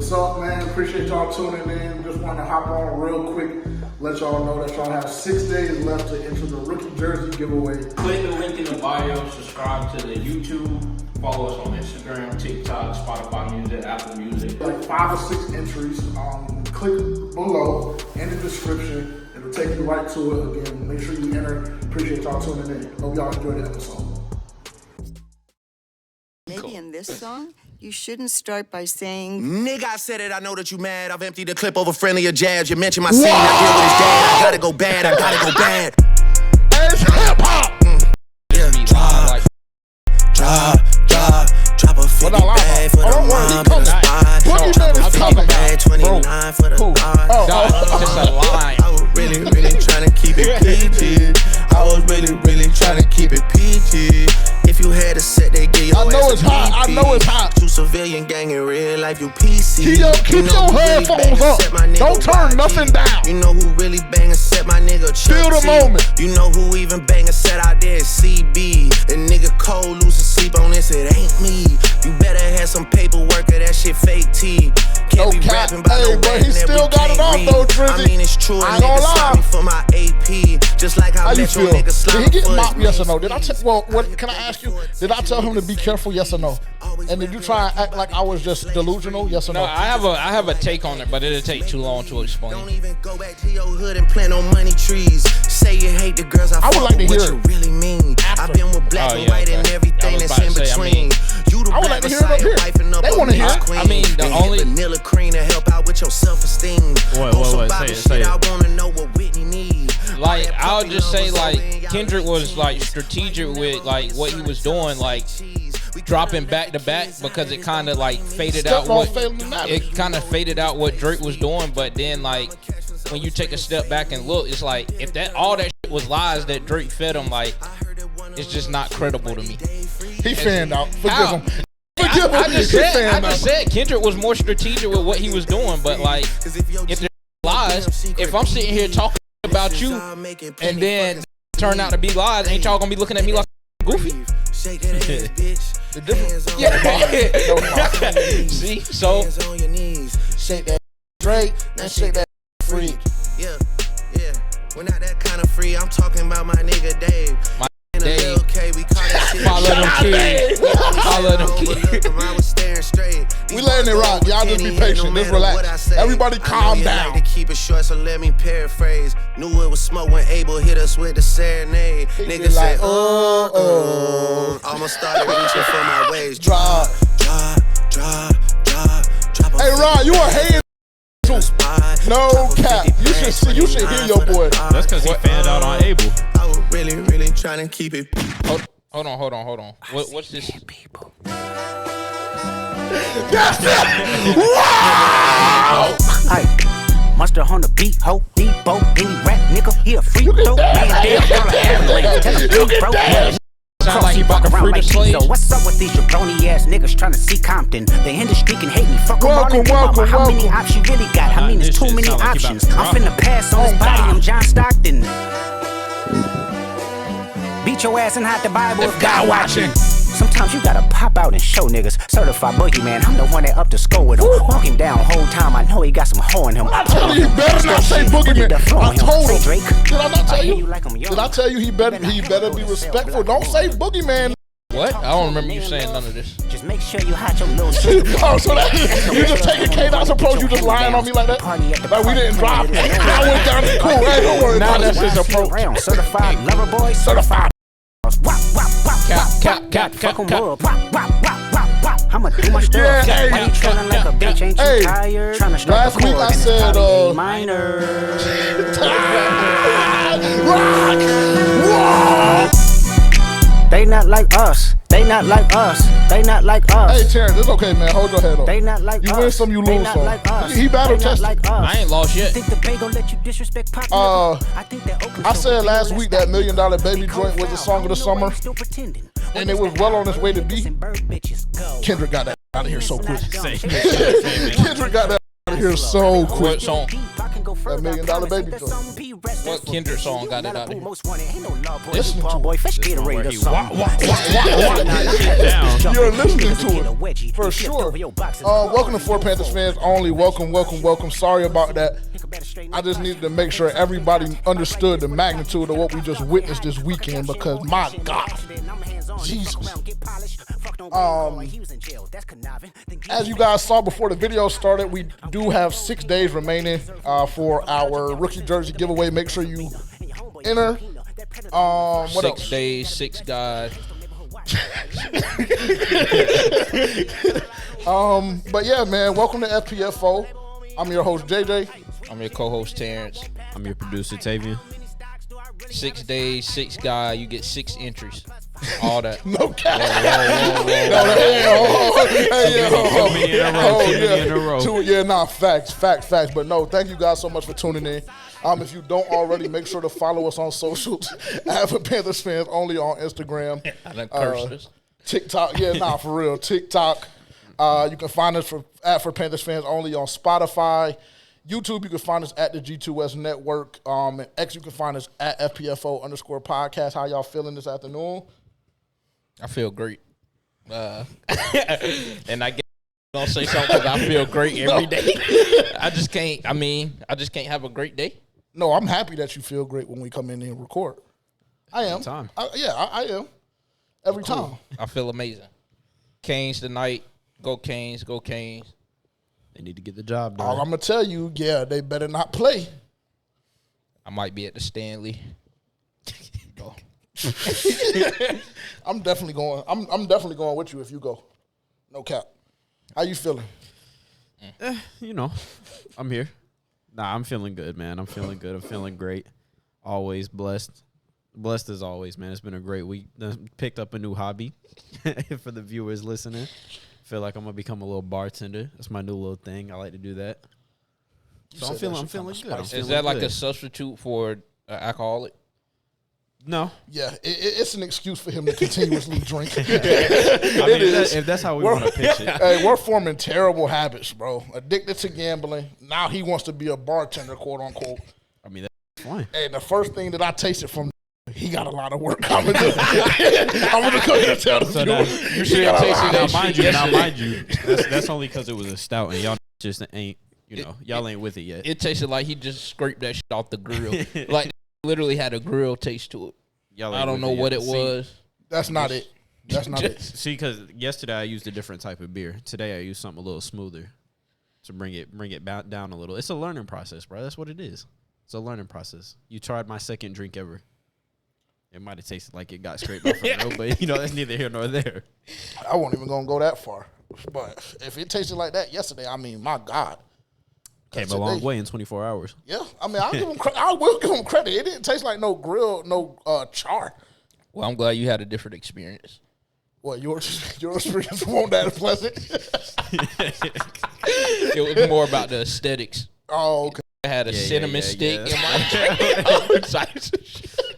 What's up, man? Appreciate y'all tuning in. Just want to hop on real quick, let y'all know that y'all have 6 days left to enter the rookie jersey giveaway. Click the link in the bio, subscribe to the YouTube, follow us on Instagram, TikTok, Spotify Music, Apple Music. Like 5 or 6 entries. Click below in the description. It'll take you right to it. Again, make sure you enter. Appreciate y'all tuning in. Hope y'all enjoy the episode. Maybe in this song, you shouldn't start by saying, Nigga, I said it, I know that you mad. I've emptied the clip over friendlier jabs. You mentioned my scene, I deal with his dad. I gotta go bad, I gotta go bad. It's hip-hop! Yeah, drop a 50 bag for the mom in the spine. Drop a bag 29 for the line. Just a line. I was really trying to keep it PG. I was really trying to keep it PG. If you had a set, they give you I know it's hot. I know it's hot. To civilian gang in real life, you PC. Keep your headphones up. Don't turn nothing down. You know who really bang and set my nigga Chuck Feel the T. moment. You know who even bang and set out there is CB. And nigga cold losing sleep on this, it ain't me. You better have some paperwork or that shit fake T. Can't be rapping about no but he still got it off though, Drizzy. I mean it's true, a I ain't gonna nigga lie. slap me for my AP. Just like how How you Metro feel? nigga slap Did he get for mopped? his Yes or wings. no? Did I what can I ask you? Did I tell him to be careful? Yes or no? And did you try and act like I was just delusional? Yes or no? No, I have a take on it, but it'll take too long to Don't explain. even go back to your hood and plant no money trees. Say you hate the girls, I would fuck like to with what hear you it really mean. I've been with black Oh, and yeah, white and okay. I everything was that's about in to say, I between. mean, You the I would black like to hear it up Messiah, here. wifing up They a wanna hear Miss it. Queen. I mean, the Then only- hit vanilla cream to help out with your self-esteem. Wait, On some say Bobby it, shit, say it. I wanna know what Whitney needs. Like, I'll just say, like, Kendrick was, like, strategic with, like, what he was doing, like, dropping back to back because it kind of, like, faded out what Drake was doing. But then, like, when you take a step back and look, it's like, if all that shit was lies that Drake fed him, like, it's just not credible to me. He fanned out. Forgive him. I just said Kendrick was more strategic with what he was doing, but, like, if there's lies, if I'm sitting here talking about you and then turn out to be lies, ain't y'all gonna be looking at me like goofy? The difference. See, so Shake that Drake and shake that freak. Yeah. We're not that kind of free. I'm talking about my nigga Dave. Dave. Okay, we call that shit. Follow them kids. Follow them kids. I was staring straight. We letting it rock. Y'all just be patient. Just relax. Everybody calm down. Like to keep it short, so let me paraphrase. Knew it was smoke when Abel hit us with the serenade. Niggas like, say, almost started reaching for my waist. Drop. Drop. Hey, Ron, you a hating too. No cap. You should hear your boy. That's because he fanned out on Abel. I was really trying to keep it. Hold on. What's this? People. That's it. Wow. Ay, mustard on the beat, ho, Debo, any rap nigga, he a free throw, man, damn, y'all a avalanche, tell him free throw, man. Sound like he about to free the slave. So what's up with these jabroni ass niggas trying to see Compton? The industry can hate me, fuck them all in the mama. How many options you really got? I mean, there's too many options. I'm finna pass on his body, I'm John Stockton. Beat your ass and hide the Bible if God watching. Sometimes you gotta pop out and show niggas. Certified boogeyman, I'm the one that up to score with him. Walk him down whole time, I know he got some hoe in him. I told you he better not say boogeyman. I told him. Drake. Did I not tell you? Did Did I tell you he better be respectful? Don't say boogeyman. What? I don't remember you saying none of this. Just make sure you hide your little shit. Oh, so that you just taking K down. Suppose you just lying on me like that? Like we didn't drop it. I went down to cool. Hey, don't worry about that's it. his approach. Certified lover boy, Certified. Cap. I'ma do my stuff. Yeah, hey, Why you trying like a bitch? Ain't hey, you tired? Trying to strike last a chord week I and it's said, probably A minor. Rock. Whoa. They not like us. They not like us. They not like us. Hey, Terrence, it's okay, man. Hold your head up. They not like You us. win some, you They lose not some. like us. He battle They not tested. like us. I ain't lost yet. Think the bay gon' let you disrespect Pop? I think that Oakland I so said big, last let's week that $1 Million stop. Baby joint was the song of the summer, Still pretending. and it was well on its way to be. Kendrick got that out of here so quick. Kendrick got that out of here so quick. What song? That $1 Million Baby joint. What Kendrick song got it out there? Listen to You're listening to it for sure. Welcome to Four Panthers fans only. Welcome. Sorry about that. I just needed to make sure everybody understood the magnitude of what we just witnessed this weekend because my God, Jesus. As you guys saw before the video started, we do have 6 days remaining for our rookie jersey giveaway. Make sure you enter. What 6 else? days, 6 guys. But yeah, man, welcome to FPFO. I'm your host, JJ. I'm your co-host, Terrence. I'm your producer, Tavian. 6 days, 6 guys. You get 6 entries. All that. No cap. Facts. But no, thank you guys so much for tuning in. If you don't already, make sure to follow us on socials at For Panthers Fans Only on Instagram. TikTok. For real. TikTok. You can find us at For Panthers Fans Only on Spotify. YouTube, you can find us at the G2S Network. And X, you can find us at FPFO_podcast. How y'all feeling this afternoon? I feel great. And I guess I'm going to say something because I feel great every day. I just can't have a great day. No, I'm happy that you feel great when we come in here and record. I am. I am. Every time. I feel amazing. Canes tonight. Go Canes. Go Canes. They need to get the job done. All I'm going to tell you, they better not play. I might be at the Stanley. I'm definitely going. I'm definitely going with you if you go. No cap. How you feeling? I'm here. Nah, I'm feeling good, man. I'm feeling good. I'm feeling great. Always blessed. Blessed as always, man. It's been a great week. Picked up a new hobby for the viewers listening. Feel like I'm gonna become a little bartender. That's my new little thing. I like to do that. So I'm feeling good. Is that like a substitute for alcoholic? No. Yeah, it's an excuse for him to continuously drink. If that's how we want to pitch it. Hey, we're forming terrible habits, bro. Addicted to gambling. Now he wants to be a bartender, quote unquote. I mean, that's fine. And the first thing that I tasted from he got a lot of work. I'm gonna come here and tell the viewers. You should have tasted that. Now, mind you, that's only because it was a stout, and y'all just ain't, y'all ain't with it yet. It tasted like he just scraped that shit off the grill. Like literally had a grill taste to it. I don't know what it was. That's not it. That's not it. See, because yesterday I used a different type of beer. Today I used something a little smoother to bring it down a little. It's a learning process, bro. That's what it is. It's a learning process. You tried my second drink ever. It might have tasted like it got scraped off the grill, but that's neither here nor there. I wasn't even gonna go that far, but if it tasted like that yesterday, I mean, my God. Came a long way in 24 hours. Yeah, I mean, I will give him credit. It didn't taste like no grill, no char. Well, I'm glad you had a different experience. What, your experience wasn't that pleasant? It was more about the aesthetics. Oh, okay. I had a cinnamon stick in my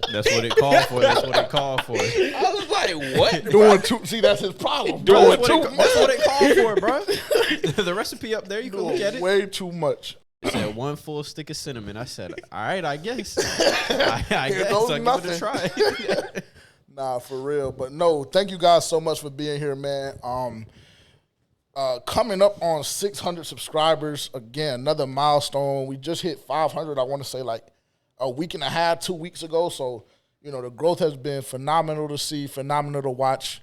That's what it called for. That's what it called for. I was like, what? Doing too. See, that's his problem. That's what it called for, bro. The recipe up there, you can look at it. Way too much. It said 1 full stick of cinnamon. I said, all right, I guess. I guess I'll give it a try. Nah, for real. But no, thank you guys so much for being here, man. Coming up on 600 subscribers, again, another milestone. We just hit 500, I want to say, like a week and a half, 2 weeks ago. So, the growth has been phenomenal to see, phenomenal to watch.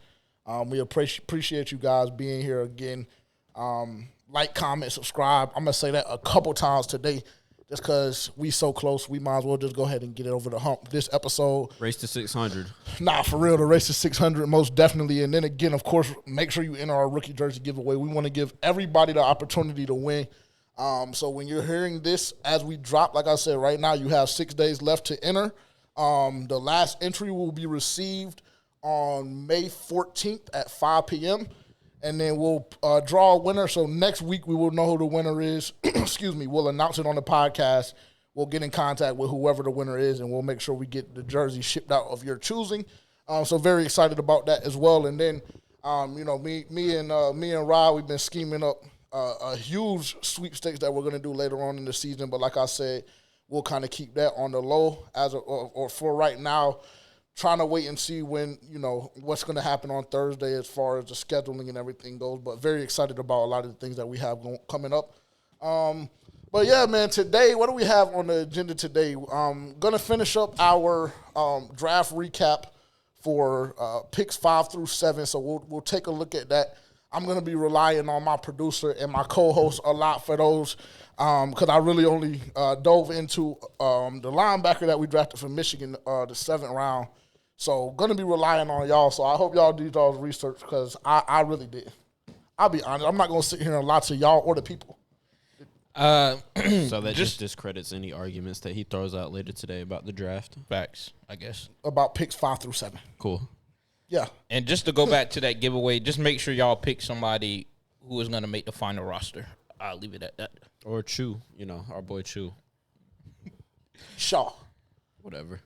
We appreciate you guys being here again. Like, comment, subscribe. I'm going to say that a couple times today just because we so close. We might as well just go ahead and get it over the hump. This episode. Race to 600. Nah, for real, the race to 600, most definitely. And then again, of course, make sure you enter our rookie jersey giveaway. We want to give everybody the opportunity to win. So when you're hearing this, as we drop, like I said, right now you have 6 days left to enter. The last entry will be received on May 14th at 5 p.m., and then we'll draw a winner. So next week we will know who the winner is. Excuse me. We'll announce it on the podcast. We'll get in contact with whoever the winner is, and we'll make sure we get the jersey shipped out of your choosing. So very excited about that as well. And then, me and Rod, we've been scheming up a huge sweepstakes that we're going to do later on in the season. But like I said, we'll kind of keep that on the low or for right now. Trying to wait and see when, what's going to happen on Thursday as far as the scheduling and everything goes. But very excited about a lot of the things that we have coming up. But, yeah, man, today, what do we have on the agenda today? Going to finish up our draft recap for picks 5 through 7. So we'll take a look at that. I'm going to be relying on my producer and my co-host a lot for those because I really only dove into the linebacker that we drafted from Michigan the 7th round. So going to be relying on y'all. So I hope y'all do y'all's research because I really did. I'll be honest. I'm not going to sit here and lie to y'all or the people. So that just discredits any arguments that he throws out later today about the draft. Facts, I guess. About picks 5 through 7. Cool. Yeah. And just to go back to that giveaway, just make sure y'all pick somebody who is going to make the final roster. I'll leave it at that. Or Chew, our boy Chew. Shaw. Whatever.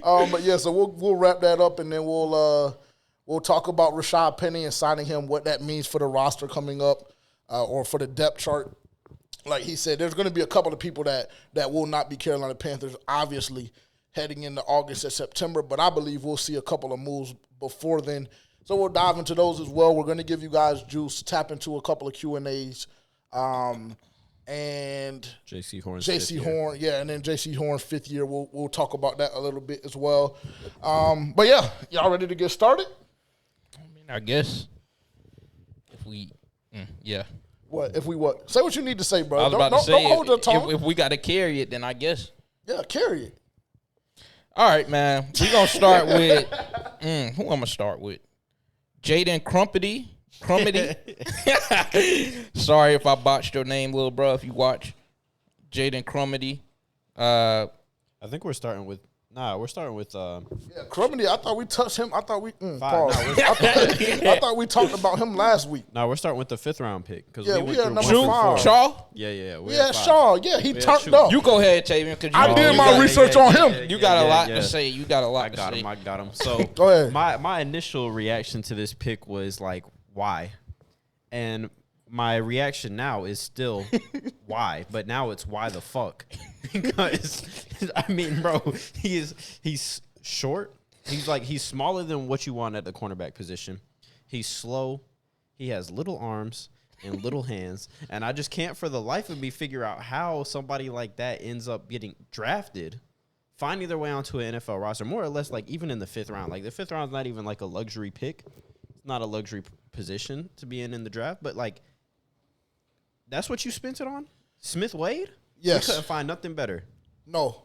But yeah, so we'll wrap that up and then we'll talk about Rashad Penny and signing him, what that means for the roster coming up or for the depth chart. Like he said, there's going to be a couple of people that will not be Carolina Panthers, obviously, heading into August and September, but I believe we'll see a couple of moves before then. So we'll dive into those as well. We're going to give you guys juice, tap into a couple of Q&As, and Jaycee Horn, yeah, and then Jaycee Horn's 5th year. We'll talk about that a little bit as well. But yeah, y'all ready to get started? I guess if we, yeah. What if we what? Say what you need to say, bro. I was about to say, don't hold your tongue. If we got to carry it, then I guess. Yeah, carry it. All right, man. We're going to start with, who I'm going to start with? Jaden Crumpety. Sorry if I botched your name, little bro, if you watch. Jaden Crumpety. I think we're starting with, yeah, Crumpety, I thought we touched him. I thought we, pause. I thought we talked about him last week. No, we're starting with the 5th round pick. Yeah, we had number 5. Shaw? Yeah. We had Shaw. Yeah, he turned up. You go ahead, Tavian, because I did my research on him. You got a lot to say. You got a lot to say. I got him. So go ahead. My initial reaction to this pick was like, why? And my reaction now is still why, but now it's why the fuck? Because I mean, bro, he's short. He's smaller than what you want at the cornerback position. He's slow. He has little arms and little hands, and I just can't for the life of me figure out how somebody like that ends up getting drafted, finding their way onto an NFL roster, more or less like even in the 5th round. Like the 5th round is not even like a luxury pick. It's not a luxury position to be in the draft, but like that's what you spent it on? Smith Wade? Yes. You couldn't find nothing better. No.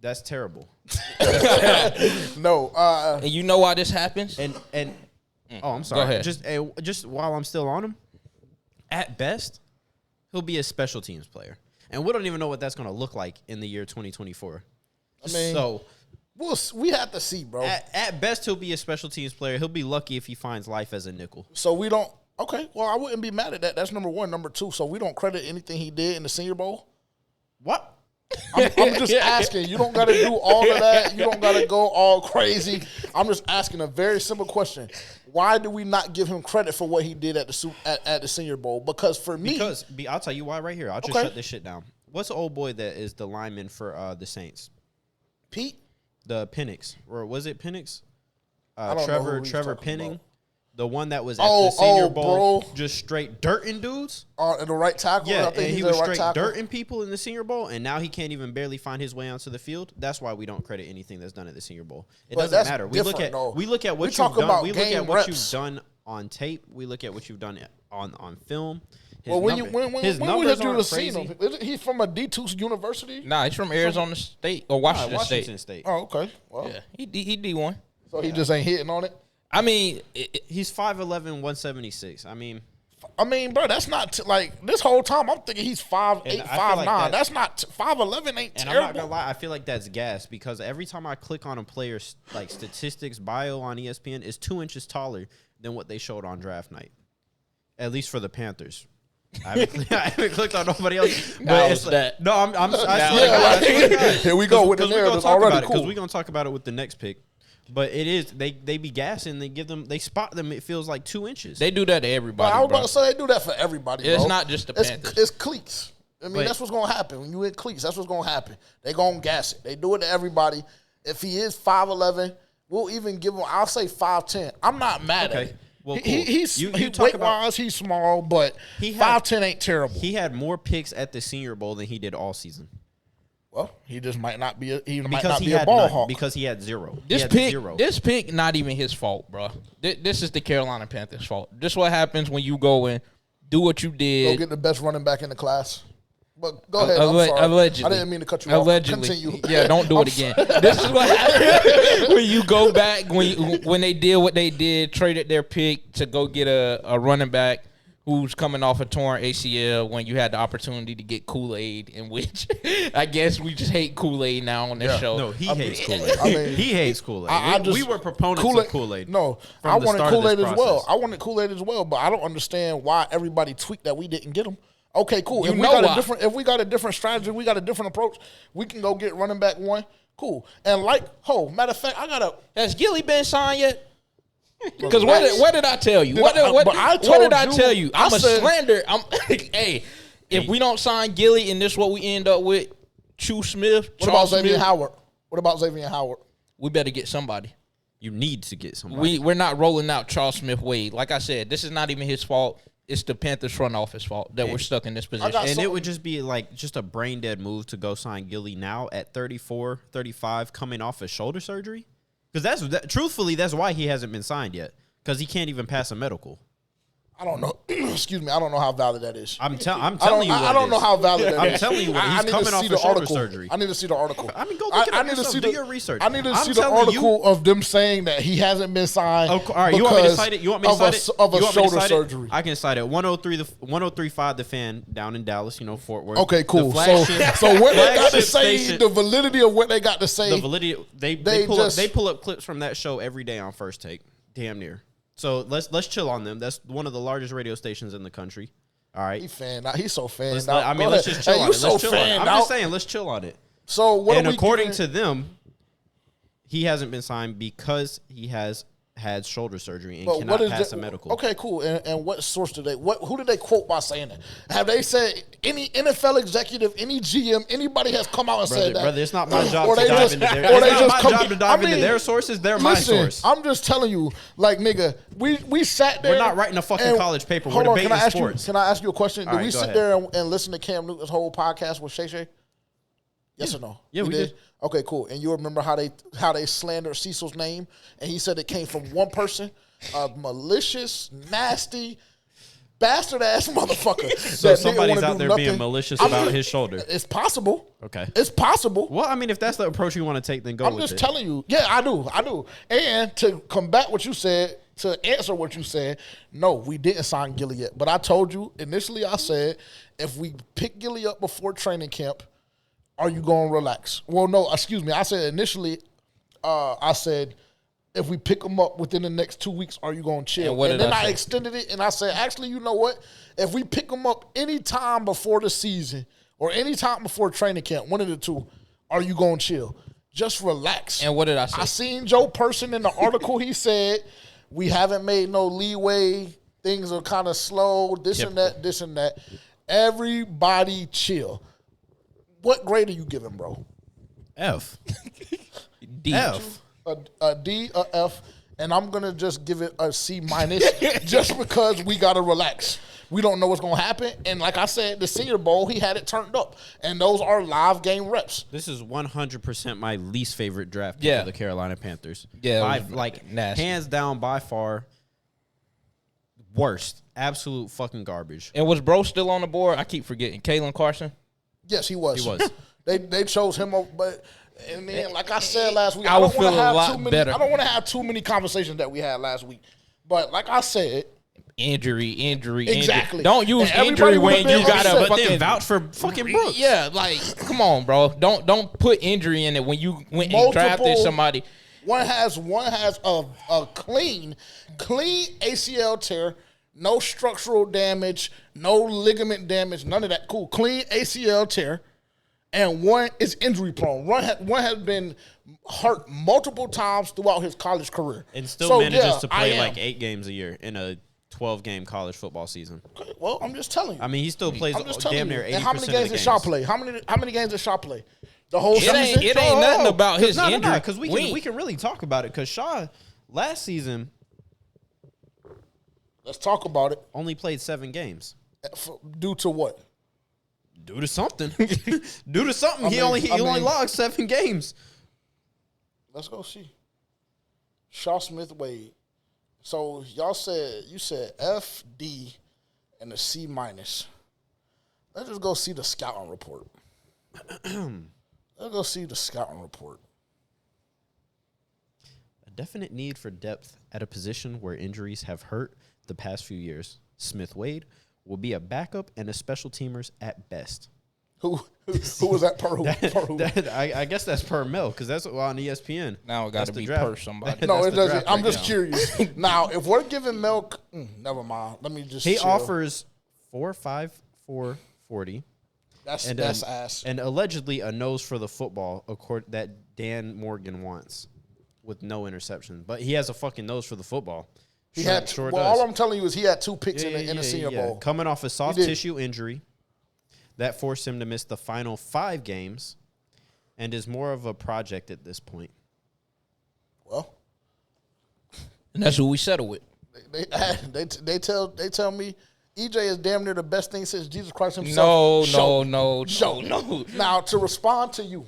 That's terrible. No. And you know why this happens? And oh, I'm sorry. Go ahead. Just while I'm still on him, at best, he'll be a special teams player. And we don't even know what that's going to look like in the year 2024. I mean, so we have to see, bro. At best, he'll be a special teams player. He'll be lucky if he finds life as a nickel. So we don't. Okay, well, I wouldn't be mad at that. That's number one. Number two, so we don't credit anything he did in the Senior Bowl? What? I'm just asking. You don't got to do all of that. You don't got to go all crazy. I'm just asking a very simple question. Why do we not give him credit for what he did at the Senior Bowl? Because for me... I'll tell you why right here. I'll just shut this shit down. What's the old boy that is the lineman for the Saints? Pete? The Penix. Or was it Penix? Trevor Penning. about. The one that was at the Senior Bowl, bro. just straight dirting dudes. The right tackle? Yeah, I think and he he's was the right straight tackle. dirting people in the Senior Bowl, and now he can't even barely find his way onto the field. That's why we don't credit anything that's done at the Senior Bowl. It But doesn't matter. We look at what you've done. We look at what you've done on tape. We look at what you've done on film. His numbers aren't crazy. Isn't he from a D2 university? Nah, he's from Arizona State or Washington State. Oh, okay. Well, Yeah, he D1. so he just ain't hitting on it? I mean, He's 5'11", 176. I mean, bro, that's not like this whole time. I'm thinking he's 5'8", And I feel 5'9". like That's not 5'11". Ain't and terrible. I'm not gonna lie, I feel like that's gas because every time I click on a player's like statistics bio on ESPN, is 2 inches taller than what they showed on draft night. At least for the Panthers. I haven't clicked on nobody else. But it's like, no, I'm Here we go with the narrative already. Because Cool. we're gonna talk about it with the next pick. But it is they be gassing. They spot them. It feels like 2 inches. They do that to everybody. I was about to say they do that for everybody. It's bro. not just the Panthers. It's cliques. I mean, that's what's gonna happen when you in cliques. That's what's gonna happen. They gonna gas it. They do it to everybody. If he is 5'11", we'll even give him. I'll say 5'10". I'm not mad at it. Well, cool. He's you he, talk weight about wise, he's small, but he had, 5'10" ain't terrible. He had more picks at the Senior Bowl than he did all season. Well, he just might not be a Had ball none, hawk. because he had zero. This pick, not even his fault, bro. This is the Carolina Panthers' fault. This is what happens when you go and do what you did. Go get the best running back in the class. But go ahead. I'm sorry. Allegedly. I didn't mean to cut you allegedly. off. Continue. Yeah, don't do it again. This is what happens when you go back, when they did what they did, traded their pick to go get a running back who's coming off a torn ACL when you had the opportunity to get Kool-Aid, in which I guess we just hate Kool-Aid now on this show. No, he hates Kool-Aid. He hates Kool-Aid. We were proponents of Kool-Aid. No, I wanted Kool-Aid as well. But I don't understand why everybody tweaked that we didn't get him. Okay, cool. If we got a different strategy, we got a different approach, we can go get running back one. Cool. And matter of fact, has Gilly been signed yet? Because what did I tell you? What did I tell you? I'm a slander. Hey, if we don't sign Gilly and this is what we end up with, Charles Smith. What about Xavier Howard? We better get somebody. You need to get somebody. We're not rolling out Charles Smith Wade. Like I said, this is not even his fault. It's the Panthers front office fault that we're stuck in this position. And it would just be just a brain dead move to go sign Gilly now at 34, 35, coming off of shoulder surgery. Because truthfully, that's why he hasn't been signed yet. Because he can't even pass a medical. I don't know. Excuse me. I don't know how valid that is. I'm telling you. I don't know how valid that is. I'm telling you, he's coming off of shoulder surgery. I need to see the article. I mean, go look it up. Do your research. I need to see the article of them saying that he hasn't been signed. All right, you want me to cite it? You want me to cite it? Of a shoulder surgery. I can cite it. 103.5 The Fan down in Dallas. Fort Worth. Okay, cool. So what they got to say? The validity of what they got to say. The validity. They pull up clips from that show every day on First Take. Damn near. So let's chill on them. That's one of the largest radio stations in the country. All right. He's so fanned out. Let's just chill on it. Let's chill on it. I'm just saying, let's chill on it. So according to them, he hasn't been signed because he has had shoulder surgery and cannot pass a medical. Okay, cool. And what source did who did they quote by saying that? Have they said any NFL executive, any GM, anybody has come out and said that? Brother, it's not my job to dive into their It's not my job to dive into their sources. They're my source. I'm just telling you, nigga, we sat there. We're not writing a fucking college paper. We're debating sports. Can I ask you a question? Did we sit ahead. there and listen to Cam Newton's whole podcast with Shay? Yes or no? Yeah, we did. Okay, cool. And you remember how they slandered Cecil's name, and he said it came from one person, a malicious, nasty, bastard ass motherfucker. So somebody's out there being malicious about his shoulder. It's possible. Okay, it's possible. Well, I mean, if that's the approach you want to take, then go with it. I'm just telling you. Yeah, I do. And to combat what you said, to answer what you said, no, we didn't sign Gilly yet. But I told you initially. I said if we pick Gilly up before training camp, are you going to relax? Well, no, excuse me. I said initially, I said, if we pick him up within the next 2 weeks, are you going to chill? And then I extended it, and I said, actually, you know what? If we pick him up any time before the season or any time before training camp, one of the two, are you going to chill? Just relax. And what did I say? I seen Joe Person in the article. He said, we haven't made no leeway. Things are kind of slow, this and that. Everybody chill. What grade are you giving, bro? F. D. F. A D, a F, and I'm going to just give it a C minus just because we got to relax. We don't know what's going to happen. And like I said, the Senior Bowl, he had it turned up. And those are live game reps. This is 100% my least favorite draft pick of the Carolina Panthers. Yeah. Nasty. Hands down, by far, worst. Absolute fucking garbage. And was bro still on the board? I keep forgetting. Kalen Carson? Yes, he was. He was. They chose him, but and then like I said last week, I would feel a lot better. I don't want to have too many conversations that we had last week. But like I said, injury. Exactly. Don't use injury when you got to fucking vouch for fucking Brooks. Yeah, come on, bro. Don't put injury in it when you went and drafted somebody. One has a clean ACL tear. No structural damage, no ligament damage, none of that. Cool. Clean ACL tear. and one is injury prone. One has been hurt multiple times throughout his college career. And still manages to play like 8 games a year in a 12-game college football season. Okay, well, I'm just telling you. I mean, he still plays damn near 80% and how many games did Shaw play? How many games did Shaw play? The whole It ain't nothing about his injury. Because we can really talk about it. Because Shaw last season, let's talk about it. Only played 7 games. Due to what? Due to something. Due to something. He only logged 7 games. Let's go see. Shaw Smith Wade. So you said F, D, and a C minus. Let's just go see the scouting report. Let's go see the scouting report. A definite need for depth at a position where injuries have hurt the past few years. Smith Wade will be a backup and a special teamers at best. Who was that per who? I guess that's per Mel, because that's on ESPN. Now it got to be per somebody. No, it doesn't. I'm just curious. Now, if we're giving Milk, never mind. Let me just. He offers 4.5 for 40. That's ass. And allegedly a nose for the football that Dan Morgan wants, with no interception. But he has a fucking nose for the football. All I'm telling you is he had 2 picks in the Senior Bowl. Coming off a soft tissue injury that forced him to miss the final 5 games, and is more of a project at this point. Well, and that's who we settle with. They tell me EJ is damn near the best thing since Jesus Christ himself. No. Now, to respond to you,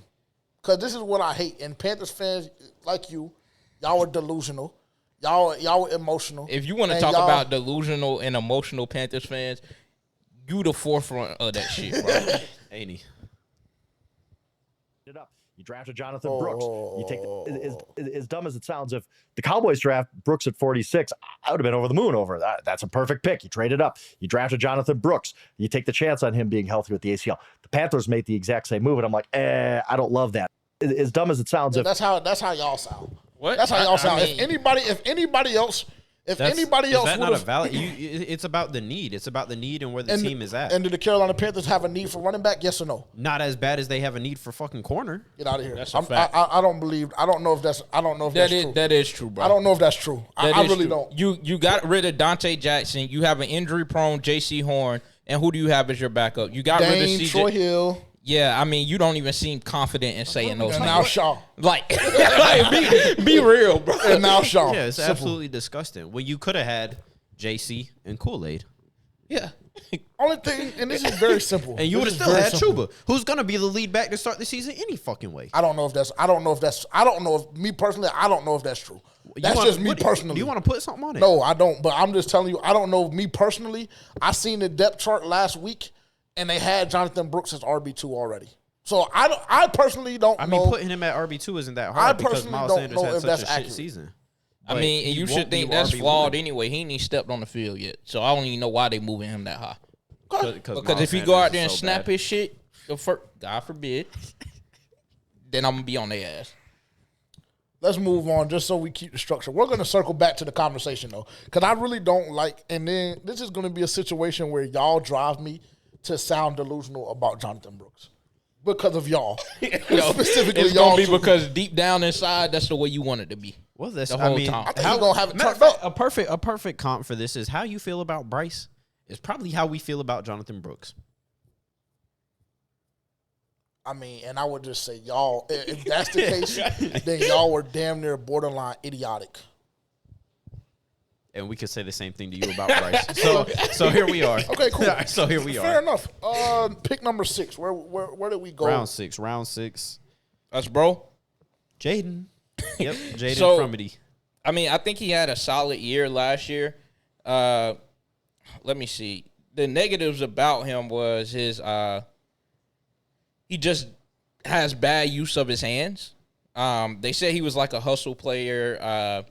because this is what I hate, and Panthers fans like you, y'all are delusional. Y'all were emotional. If you want to talk about delusional and emotional Panthers fans, you the forefront of that shit, bro. Ain't he? You drafted Jonathan Brooks. You take as dumb as it sounds. If the Cowboys draft Brooks at 46, I would have been over the moon over that. That's a perfect pick. You traded up. You drafted Jonathan Brooks. You take the chance on him being healthy with the ACL. The Panthers made the exact same move, and I'm like, I don't love that. As dumb as it sounds. That's how y'all sound. What? That's how y'all sound. If anybody else would have, not a valid? It's about the need. It's about the need and where the team is at. And do the Carolina Panthers have a need for running back? Yes or no? Not as bad as they have a need for fucking corner. Get out of here. That's a fact. I don't know if that's true. That is true, bro. I don't know if that's true. I really don't. You got rid of Dante Jackson. You have an injury prone Jaycee Horn, and who do you have as your backup? You got rid of CJ Troy Hill. Yeah, I mean, you don't even seem confident in saying those And things. now Shaw. Like be real, bro. And now Shaw. Yeah, it's absolutely disgusting. Well, you could have had Jaycee and Kool-Aid. Yeah. Only thing, and this is very simple. And you would have still had Chuba, who's going to be the lead back to start the season any fucking way. I don't know if that's true. That's just me personally. Do you want to put something on it? No, I don't. But I'm just telling you, I don't know. Me personally, I seen the depth chart last week, and they had Jonathan Brooks as RB2 already. So I personally don't know. I mean, putting him at RB2 isn't that hard because Miles Sanders had such a shit season. I mean, and you should think that's flawed anyway. He ain't even stepped on the field yet. So I don't even know why they moving him that high. Because if he go out there and snap his shit, God forbid, then I'm going to be on their ass. Let's move on just so we keep the structure. We're going to circle back to the conversation, though, because I really don't like – and then this is going to be a situation where y'all drive me to sound delusional about Jonathan Brooks because of y'all. Specifically, it's y'all. It's going to be because deep down inside, that's the way you want it to be. Well, that's the whole time. I think he's going to have it turned up. A perfect comp for this is how you feel about Bryce is probably how we feel about Jonathan Brooks. I mean, and I would just say, y'all, if that's the case, then y'all were damn near borderline idiotic. And we could say the same thing to you about Bryce. So here we are. Okay, cool. So here we are. Fair enough. Pick number 6. Where did we go? Round six. That's bro. Jaden. Yep, Jaden Frumity. I mean, I think he had a solid year last year. Let me see. The negatives about him was his he just has bad use of his hands. They said he was like a hustle player,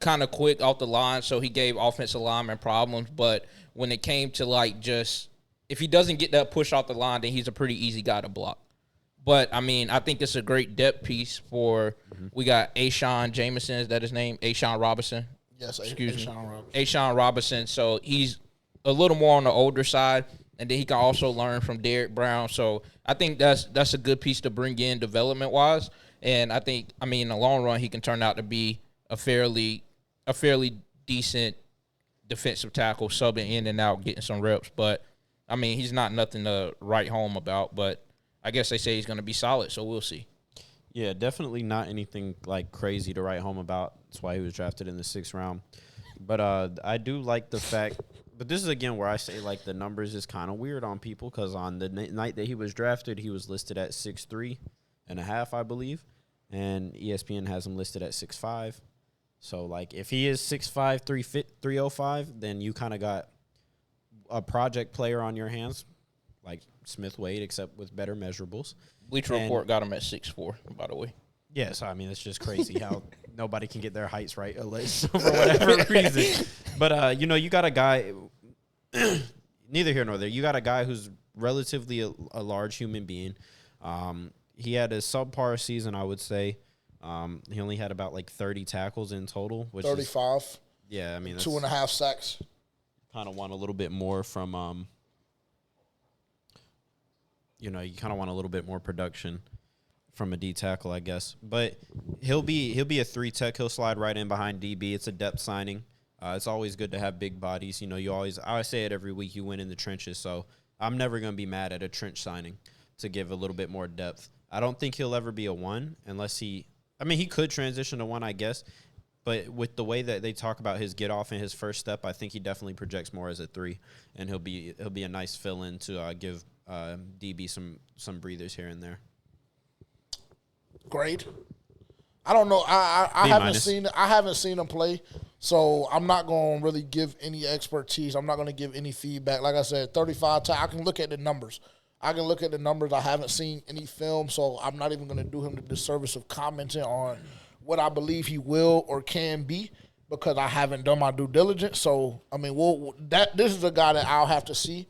kind of quick off the line, so he gave offensive linemen problems. But when it came to if he doesn't get that push off the line, then he's a pretty easy guy to block. But, I mean, I think it's a great depth piece for we got A'Shawn Jamison, is that his name? A'Shawn Robinson? Yes, Excuse me. A'Shawn Robinson. A'Shawn Robinson. So he's a little more on the older side. and then he can also learn from Derrick Brown. So I think that's a good piece to bring in development wise. And I think, I mean, in the long run, he can turn out to be a fairly decent defensive tackle, subbing in and out, getting some reps. But I mean, he's not nothing to write home about. But I guess they say he's going to be solid, so we'll see. Yeah, definitely not anything like crazy to write home about. That's why he was drafted in the 6th round. But I do like the fact. But this is, again, where I say, like, the numbers is kind of weird on people because on the night that he was drafted, he was listed at 6'3.5", I believe, and ESPN has him listed at 6'5". So, like, if he is 6'5", 305, then you kind of got a project player on your hands, like Smith Wade, except with better measurables. Bleacher Report got him at 6'4", by the way. Yeah, so, I mean, it's just crazy how nobody can get their heights right unless for whatever reason. But, you got a guy, neither here nor there, you got a guy who's relatively a large human being. He had a subpar season, I would say. He only had about, like, 30 tackles in total. Which 35. Yeah, I mean, that's 2.5 sacks. Kind of want a little bit more from, you kind of want a little bit more production from a D tackle, I guess. But he'll be a 3 tech. He'll slide right in behind DB. It's a depth signing. It's always good to have big bodies. I say it every week, you win in the trenches. So I'm never going to be mad at a trench signing to give a little bit more depth. I don't think he'll ever be a 1 unless he could transition to 1, I guess. But with the way that they talk about his get off and his first step, I think he definitely projects more as a 3, and he'll be a nice fill in to give DB some breathers here and there. Great. I don't know. I haven't seen him play, so I'm not going to really give any expertise. I'm not going to give any feedback. Like I said, 35 I can look at the numbers. I haven't seen any film, so I'm not even going to do him the disservice of commenting on what I believe he will or can be because I haven't done my due diligence. So, I mean, this is a guy that I'll have to see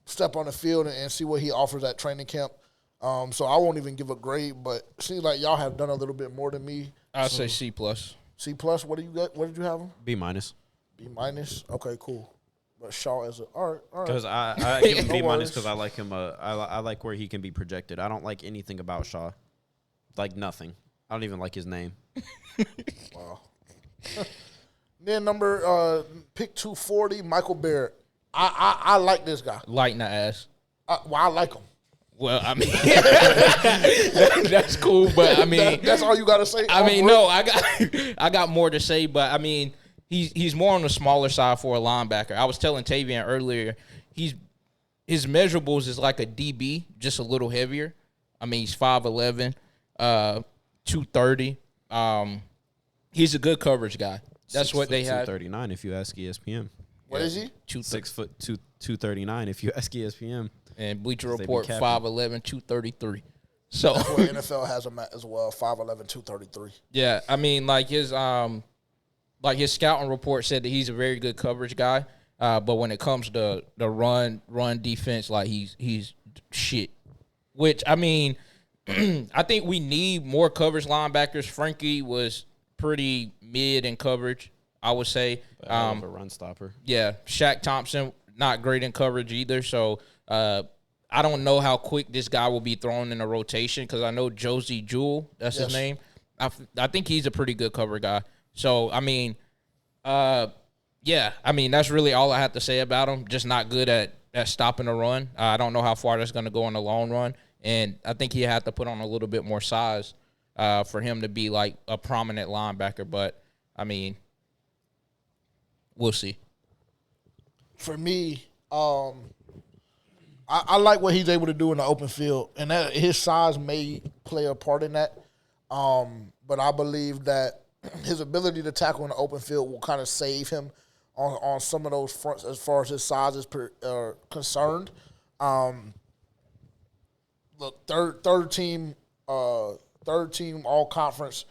step on the field and see what he offers at training camp. So I won't even give a grade, but it seems like y'all have done a little bit more than me. I'd say C+. C+, what do you got? What did you have him? B-. B-. Okay, cool. But Shaw is all right. Because I give him B- because I like him. I like where he can be projected. I don't like anything about Shaw, like nothing. I don't even like his name. Wow. Then pick 240, Michael Barrett. I like this guy. Lighting the ass. I like him. Well, I mean, that's cool, but I mean, that's all you got to say. I mean, no, I got more to say, but I mean, he's more on the smaller side for a linebacker. I was telling Tavian earlier, his measurables is like a DB, just a little heavier. I mean, he's 5'11", 230. He's a good coverage guy. That's what they have. 239 if you ask ESPN. What is he? 6 foot 239 if you ask ESPN. And Bleacher Report 5'11", 233. So that's what NFL has him at as well, 5'11", 233. Yeah, I mean, like his scouting report said that he's a very good coverage guy. But when it comes to the run defense, like he's shit. Which I mean, I think we need more coverage linebackers. Frankie was pretty mid in coverage, I would say. A run stopper. Yeah, Shaq Thompson not great in coverage either. So I don't know how quick this guy will be thrown in a rotation because I know Josey Jewell, that's his name. I think he's a pretty good cover guy. So I mean, yeah, I mean that's really all I have to say about him. Just not good at stopping a run. I don't know how far that's going to go in the long run, and I think he had to put on a little bit more size for him to be like a prominent linebacker. But I mean, we'll see. For me, I like what he's able to do in the open field, and that his size may play a part in that. But I believe that his ability to tackle in the open field will kind of save him on some of those fronts as far as his size is concerned. Look, third team all conference,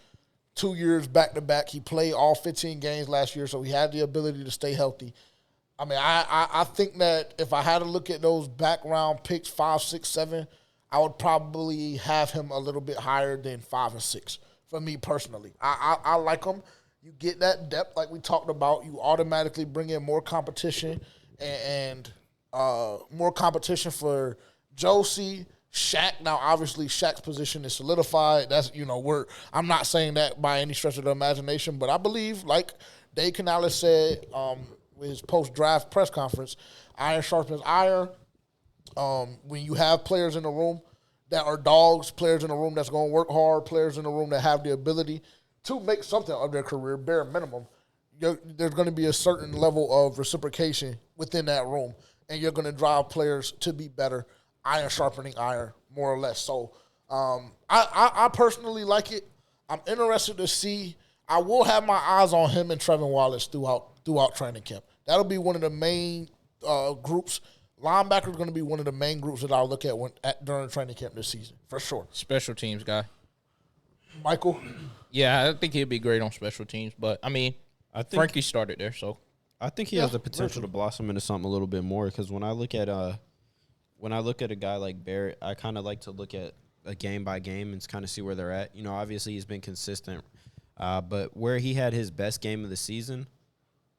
2 years back to back. He played all 15 games last year, so he had the ability to stay healthy. I mean, I think that if I had to look at those background picks, 5, 6, 7, I would probably have him a little bit higher than 5 and 6 for me personally. I like him. You get that depth like we talked about. You automatically bring in more competition, and more competition for Jaycee, Shaq. Now, obviously, Shaq's position is solidified. That's, I'm not saying that by any stretch of the imagination, but I believe, like Dave Canales said with his post-draft press conference, iron sharpens iron. When you have players in the room that are dogs, players in the room that's going to work hard, players in the room that have the ability to make something of their career, bare minimum, there's going to be a certain level of reciprocation within that room, and you're going to drive players to be better, iron sharpening iron, more or less. So I personally like it. I'm interested to see. I will have my eyes on him and Trevin Wallace throughout training camp. That'll be one of the main groups. Linebacker is going to be one of the main groups that I'll look at during training camp this season, for sure. Special teams guy. Michael? Yeah, I think he'd be great on special teams. But, I think Frankie started there, so. I think he has the potential to blossom into something a little bit more because when I look at a guy like Barrett, I kind of like to look at a game by game and kind of see where they're at. Obviously he's been consistent, but where he had his best game of the season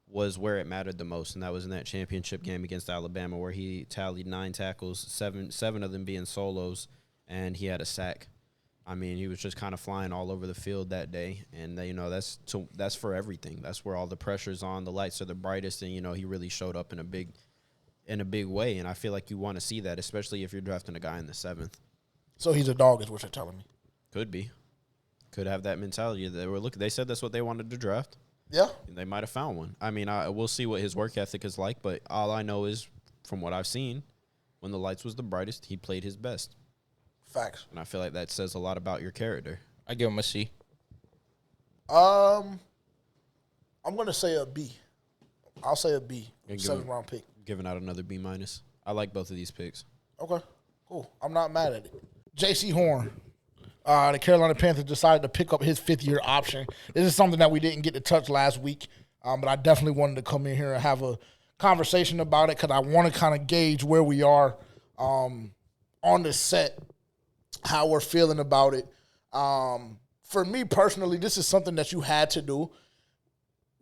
was where it mattered the most, and that was in that championship game against Alabama where he tallied 9 tackles, seven of them being solos, and he had a sack. He was just kind of flying all over the field that day, and that's for everything. That's where all the pressure's on, the lights are the brightest, and he really showed up in a big way, and I feel like you want to see that, especially if you're drafting a guy in the 7th. So he's a dog is what you're telling me. Could be. Could have that mentality. They said that's what they wanted to draft. Yeah. They might have found one. We'll see what his work ethic is like, but all I know is, from what I've seen, when the lights was the brightest, he played his best. Facts. And I feel like that says a lot about your character. I give him a C. I'm going to say a B. I'll say a B. 7th-round pick. Giving out another B-. I like both of these picks. Okay, cool. I'm not mad at it. Jaycee Horn. The Carolina Panthers decided to pick up his 5th-year option. This is something that we didn't get to touch last week, but I definitely wanted to come in here and have a conversation about it because I want to kind of gauge where we are on the set, how we're feeling about it. For me personally, this is something that you had to do.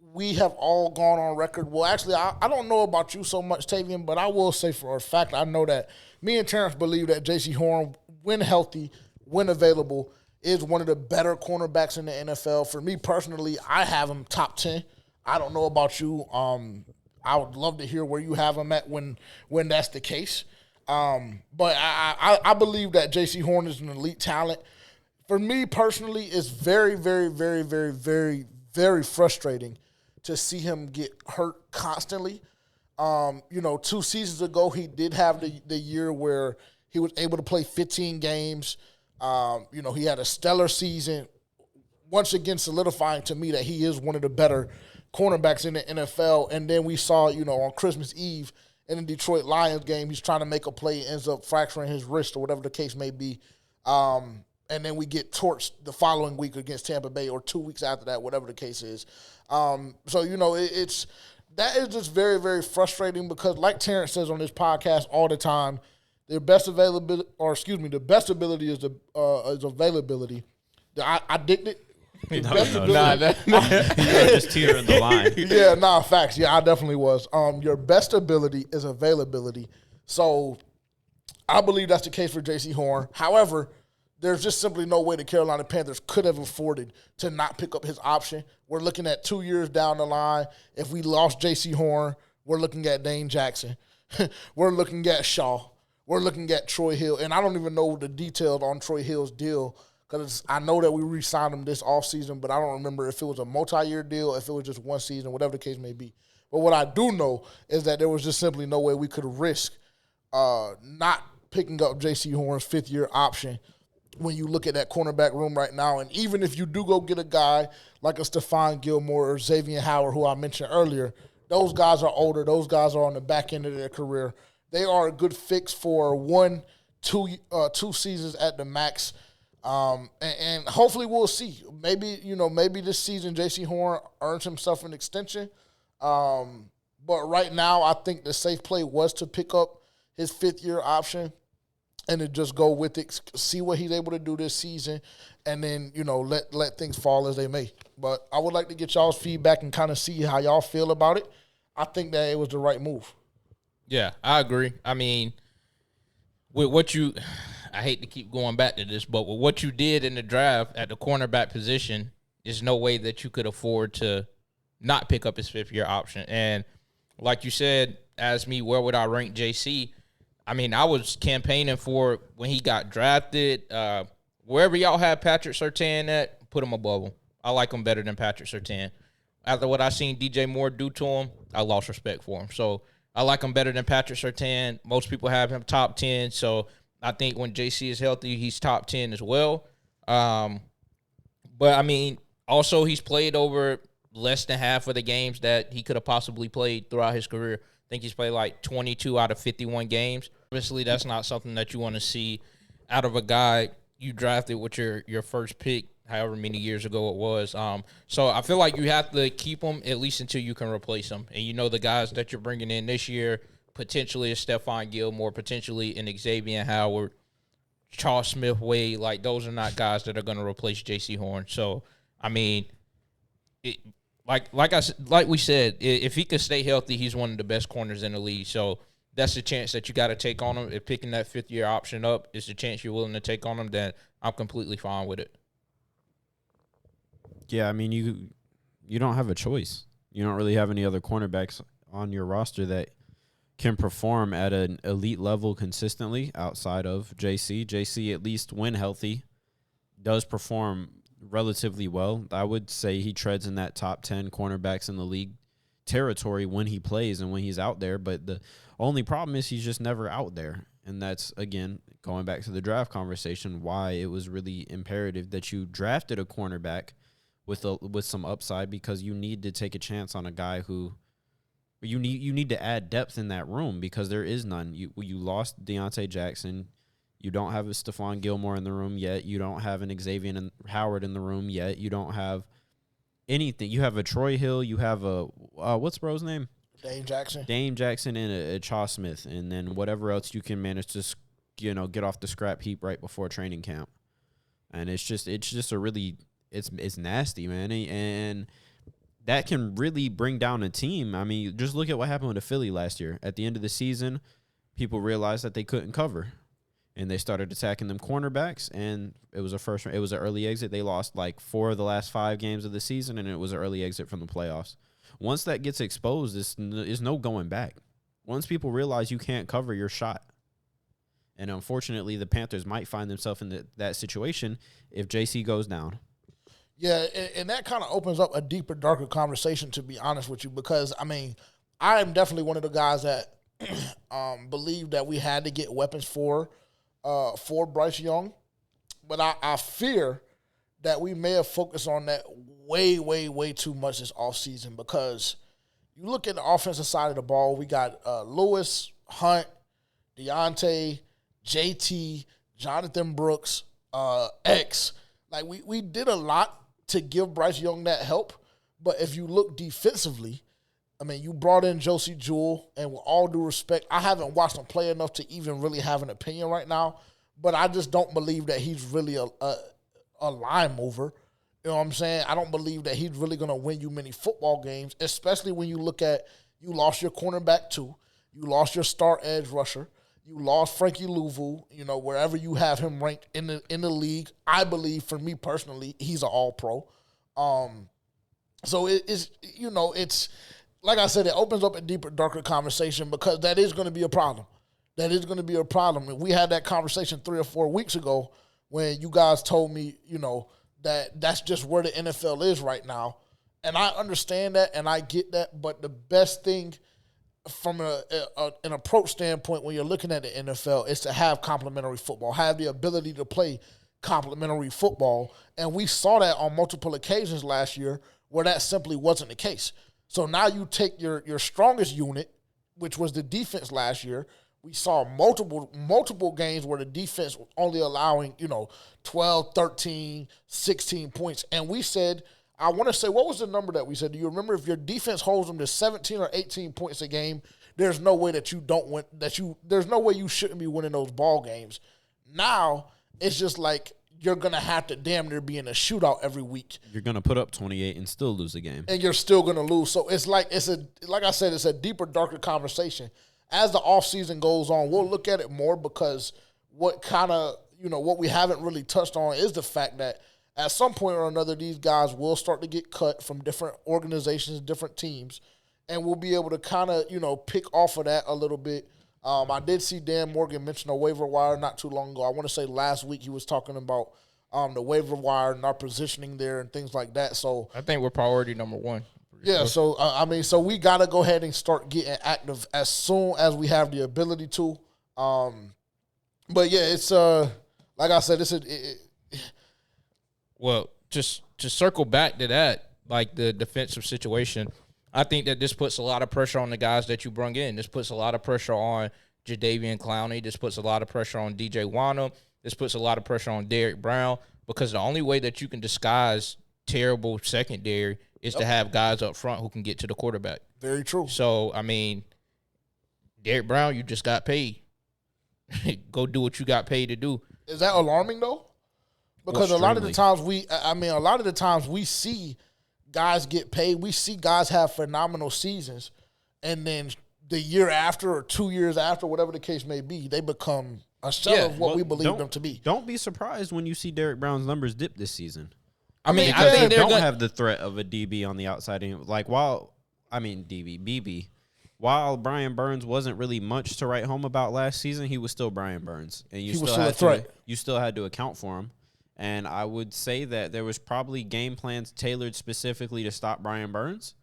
We have all gone on record. Well, actually, I don't know about you so much, Tavian, but I will say for a fact I know that me and Terrence believe that Jaycee Horn, when healthy, when available, is one of the better cornerbacks in the NFL. For me personally, I have him top 10. I don't know about you. I would love to hear where you have him at when that's the case. But I believe that Jaycee Horn is an elite talent. For me personally, it's very, very, very, very, very, very frustrating to see him get hurt constantly. 2 seasons ago, he did have the year where he was able to play 15 games. He had a stellar season, once again solidifying to me that he is one of the better cornerbacks in the NFL. And then we saw, on Christmas Eve in the Detroit Lions game, he's trying to make a play, ends up fracturing his wrist or whatever the case may be. And then we get torched the following week against Tampa Bay or 2 weeks after that, whatever the case is. That is just very, very frustrating because like Terrence says on this podcast all the time, the best ability is availability. I dicked it. You're just teetering the line. Yeah, facts. Yeah, I definitely was. Your best ability is availability. So I believe that's the case for Jaycee Horn. However, there's just simply no way the Carolina Panthers could have afforded to not pick up his option. We're looking at 2 years down the line. If we lost Jaycee Horn, we're looking at Dane Jackson. We're looking at Shaw. We're looking at Troy Hill. And I don't even know the details on Troy Hill's deal because I know that we re-signed him this offseason, but I don't remember if it was a multi-year deal, if it was just one season, whatever the case may be. But what I do know is that there was just simply no way we could risk not picking up Jaycee Horn's 5th-year option when you look at that cornerback room right now. And even if you do go get a guy like a Stephon Gilmore or Xavier Howard, who I mentioned earlier, those guys are older. Those guys are on the back end of their career. They are a good fix for 2 seasons at the max. And hopefully we'll see. Maybe this season Jaycee Horn earns himself an extension. But right now I think the safe play was to pick up his 5th-year option and to just go with it, see what he's able to do this season, and then, let things fall as they may. But I would like to get y'all's feedback and kind of see how y'all feel about it. I think that it was the right move. Yeah, I agree. I mean, with what you, I hate to keep going back to this, but with what you did in the draft at the cornerback position, there's no way that you could afford to not pick up his fifth-year option. And like you said, ask me where would I rank Jaycee. I mean, I was campaigning for when he got drafted. Wherever y'all had Patrick Surtain at, put him above him. I like him better than Patrick Surtain. After what I seen DJ Moore do to him, I lost respect for him. So I like him better than Patrick Surtain. Most people have him top 10. So I think when Jaycee is healthy, he's top 10 as well. But, I mean, also he's played over less than half of the games that he could have possibly played throughout his career. I think he's played like 22 out of 51 games. Obviously, that's not something that you want to see out of a guy you drafted with your first pick, however many years ago it was. So I feel like you have to keep him at least until you can replace him. And you know the guys that you're bringing in this year, potentially a Stephon Gilmore, potentially an Xavier Howard, Charles Smith-Wade, like those are not guys that are going to replace Jaycee Horn. So, I mean, like we said, if he could stay healthy, he's one of the best corners in the league. So that's the chance that you got to take on him. If picking that fifth-year option up is the chance you're willing to take on him, then I'm completely fine with it. Yeah, I mean, you don't have a choice. You don't really have any other cornerbacks on your roster that can perform at an elite level consistently outside of Jaycee. Jaycee, at least when healthy, does perform relatively well. I would say he treads in that top 10 cornerbacks in the league territory when he plays and when he's out there. But the only problem is he's just never out there. And that's, again, going back to the draft conversation, why it was really imperative that you drafted a cornerback with some upside, because you need to take a chance on a guy who you need to add depth in that room, because there is none. You lost Deontay Jackson. You don't have a Stephon Gilmore in the room yet. You don't have an Xavier Howard in the room yet. You don't have anything. You have a Troy Hill. You have a what's bro's name? Dame Jackson. Dame Jackson and a Chaw Smith, and then whatever else you can manage to get off the scrap heap right before training camp. And it's just a really it's nasty, man, and that can really bring down a team. I mean, just look at what happened with the Philly last year. At the end of the season, people realized that they couldn't cover, and they started attacking them cornerbacks, and it was an early exit. They lost like 4 of the last 5 games of the season, and it was an early exit from the playoffs. Once that gets exposed, there's no going back. Once people realize you can't cover your shot. And unfortunately, the Panthers might find themselves in that situation if Jaycee goes down. Yeah, and that kind of opens up a deeper, darker conversation, to be honest with you, because, I mean, I am definitely one of the guys that believe that we had to get weapons for Bryce Young. But I fear that we may have focused on that way, way, way too much this offseason, because you look at the offensive side of the ball, we got Lewis, Hunt, Deontay, JT, Jonathan Brooks, X. Like, we did a lot to give Bryce Young that help. But if you look defensively, I mean, you brought in Josey Jewell, and with all due respect, I haven't watched him play enough to even really have an opinion right now, but I just don't believe that he's really a line mover. You know what I'm saying? I don't believe that he's really going to win you many football games, especially when you look at, you lost your cornerback too, you lost your star edge rusher, you lost Frankie Louvu, wherever you have him ranked in the league. I believe, for me personally, he's an all-pro. So it's like I said, it opens up a deeper, darker conversation, because that is going to be a problem. That is going to be a problem. And we had that conversation 3 or 4 weeks ago when you guys told me, that's just where the NFL is right now. And I understand that, and I get that, but the best thing from an approach standpoint when you're looking at the NFL is to have complementary football, have the ability to play complementary football. And we saw that on multiple occasions last year where that simply wasn't the case. So now you take your strongest unit, which was the defense last year. We saw multiple games where the defense was only allowing, 12, 13, 16 points. And we said, I want to say, what was the number that we said? Do you remember? If your defense holds them to 17 or 18 points a game, there's no way that you don't win. There's no way you shouldn't be winning those ball games. Now it's just like you're gonna have to damn near be in a shootout every week. You're gonna put up 28 and still lose a game, and you're still gonna lose. So it's like I said, it's a deeper, darker conversation. as the offseason goes on, we'll look at it more because what kind of, what we haven't really touched on is the fact that at some point or another, these guys will start to get cut from different organizations, different teams, and we'll be able to kind of, pick off of that a little bit. I did see Dan Morgan mention a waiver wire not too long ago. I want to say last week he was talking about the waiver wire and our positioning there and things like that. So I think we're priority number one. Yeah, so so we got to go ahead and start getting active as soon as we have the ability to. But yeah, it's like I said, Well, just to circle back to that, like the defensive situation, I think that this puts a lot of pressure on the guys that you brung in. This puts a lot of pressure on Jadeveon Clowney. This puts a lot of pressure on DJ Wano. This puts a lot of pressure on Derrick Brown, because the only way that you can disguise terrible secondary is to have guys up front who can get to the quarterback. Very true. So, Derrick Brown, you just got paid. Go do what you got paid to do. Is that alarming, though? Because a lot of the times we see guys get paid. We see guys have phenomenal seasons, and then the year after or 2 years after, whatever the case may be, they become a shell of what we believe them to be. Don't be surprised when you see Derrick Brown's numbers dip this season. I think they don't have the threat of a DB on the outside. BB. While Brian Burns wasn't really much to write home about last season, he was still Brian Burns, and you still had to account for him. And I would say that there was probably game plans tailored specifically to stop Brian Burns,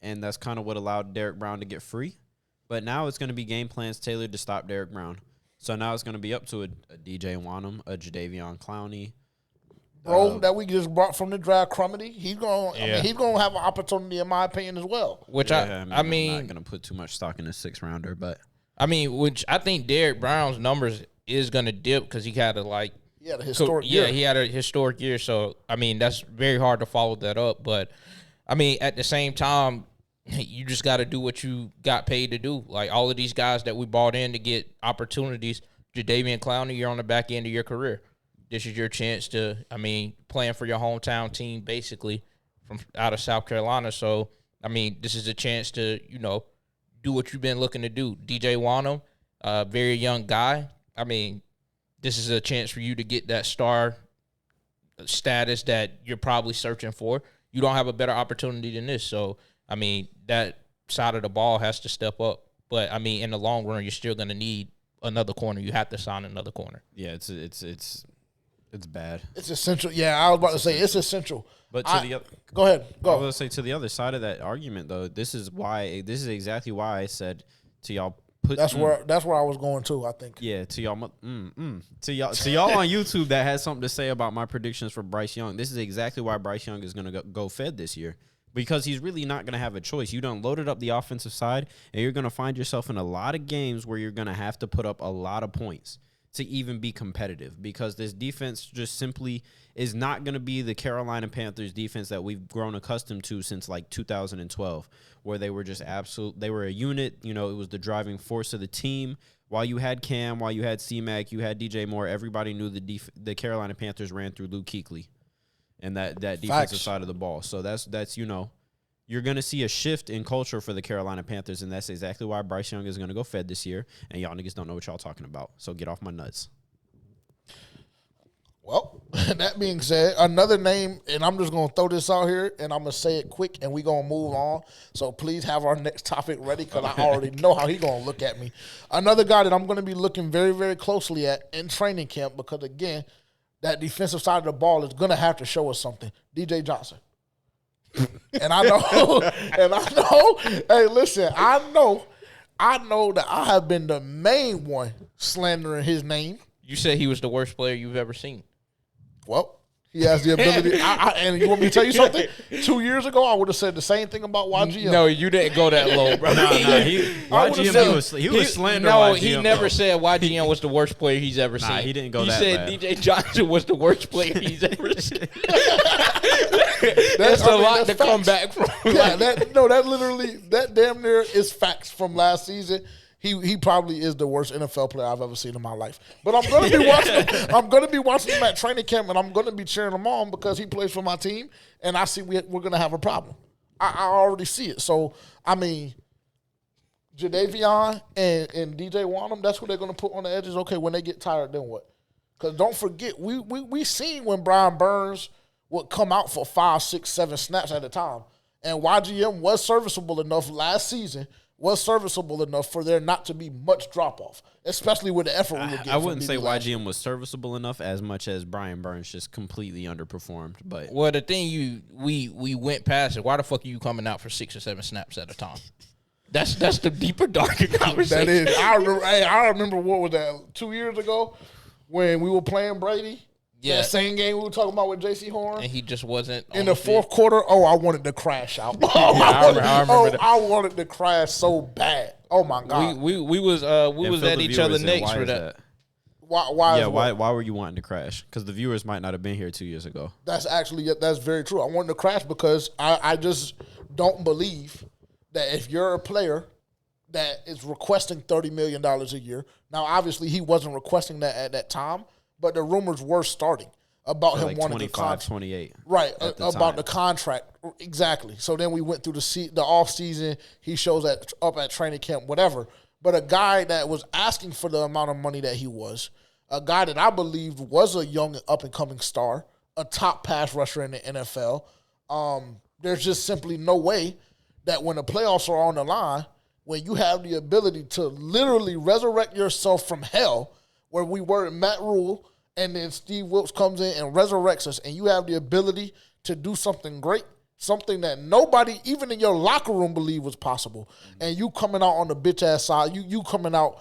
and that's kind of what allowed Derrick Brown to get free. But now it's going to be game plans tailored to stop Derrick Brown. So now it's going to be up to a DJ Wanham, a Jadeveon Clowney. Bro, that we just brought from the draft, Crumity, he's going to have an opportunity, in my opinion, as well. I'm not going to put too much stock in a 6-rounder, but. Which I think Derrick Brown's numbers is going to dip because he had he had a historic year. Yeah, he had a historic year. So, that's very hard to follow that up. But, at the same time, you just got to do what you got paid to do. Like, all of these guys that we bought in to get opportunities, Jadeveon Clowney, you're on the back end of your career. This is your chance to, playing for your hometown team, basically, from out of South Carolina. So, this is a chance to, do what you've been looking to do. DJ Wano, very young guy. This is a chance for you to get that star status that you're probably searching for. You don't have a better opportunity than this. So, that side of the ball has to step up. But, in the long run, you're still going to need another corner. You have to sign another corner. Yeah, it's bad. It's essential. Yeah, I was about to say it's essential. But go ahead. I was going to say, to the other side of that argument, though, this is exactly why I said to y'all. That's where I was going to, I think. Yeah, to y'all on YouTube that has something to say about my predictions for Bryce Young. This is exactly why Bryce Young is going to go Fed this year, because he's really not going to have a choice. You done loaded up the offensive side, and you're going to find yourself in a lot of games where you're going to have to put up a lot of points to even be competitive, because this defense just simply is not going to be the Carolina Panthers defense that we've grown accustomed to since like 2012, where they were just they were a unit. It was the driving force of the team. While you had Cam, while you had C-Mac, you had DJ Moore, everybody knew the Carolina Panthers ran through Luke Kuechly and that defensive side of the ball. So that's you're going to see a shift in culture for the Carolina Panthers, and that's exactly why Bryce Young is going to go Fed this year, and y'all niggas don't know what y'all talking about. So get off my nuts. Well, that being said, another name, and I'm just going to throw this out here, and I'm going to say it quick, and we're going to move on. So please have our next topic ready, because I already know how he's going to look at me. Another guy that I'm going to be looking very, very closely at in training camp, because, again, that defensive side of the ball is going to have to show us something. DJ Johnson. And I know, hey, listen, I know that I have been the main one slandering his name. You said he was the worst player you've ever seen. Well, he has the ability. And you want me to tell you something? 2 years ago, I would have said the same thing about YGM. No, you didn't go that low, bro. He was slandering No, YGM, he never said YGM was the worst player he's ever seen. He didn't go that bad. He said DJ Johnson was the worst player he's ever seen. That's a lot to come back from. Yeah, that damn near is facts from last season. He probably is the worst NFL player I've ever seen in my life. But I'm gonna be watching him. I'm gonna be watching him at training camp, and I'm gonna be cheering him on because he plays for my team, and I see we're gonna have a problem. I already see it. So Jadeveon and DJ Wanham, that's who they're going to put on the edges. Okay, when they get tired, then what? Because don't forget, we seen when Brian Burns would come out for 5, 6, 7 snaps at a time. And YGM was serviceable enough last season, was serviceable enough for there not to be much drop-off, especially with the effort we were getting. I wouldn't say YGM was serviceable enough as much as Brian Burns just completely underperformed. But well, the thing we went past it. Why the fuck are you coming out for 6 or 7 snaps at a time? That's the deeper, darker conversation. That is. I remember what was that, 2 years ago when we were playing Brady? Yeah. That same game we were talking about with Jaycee Horn. And he just wasn't in the fourth quarter. Oh, I wanted to crash out. I remember that. I wanted to crash so bad. Oh my God. We was at each other necks for that. Why were you wanting to crash? Because the viewers might not have been here 2 years ago. That's very true. I wanted to crash because I just don't believe that if you're a player that is requesting $30 million a year, now obviously he wasn't requesting that at that time, but the rumors were starting about him like wanting 25, 28. Right, about the contract. Exactly. So then we went through the off season. He shows up at training camp, whatever. But a guy that was asking for the amount of money that he was, a guy that I believed was a young up-and-coming star, a top pass rusher in the NFL, there's just simply no way that when the playoffs are on the line, when you have the ability to literally resurrect yourself from hell, where we were in Matt Rule, and then Steve Wilkes comes in and resurrects us, and you have the ability to do something great, something that nobody, even in your locker room, believed was possible, and you coming out on the bitch-ass side, you coming out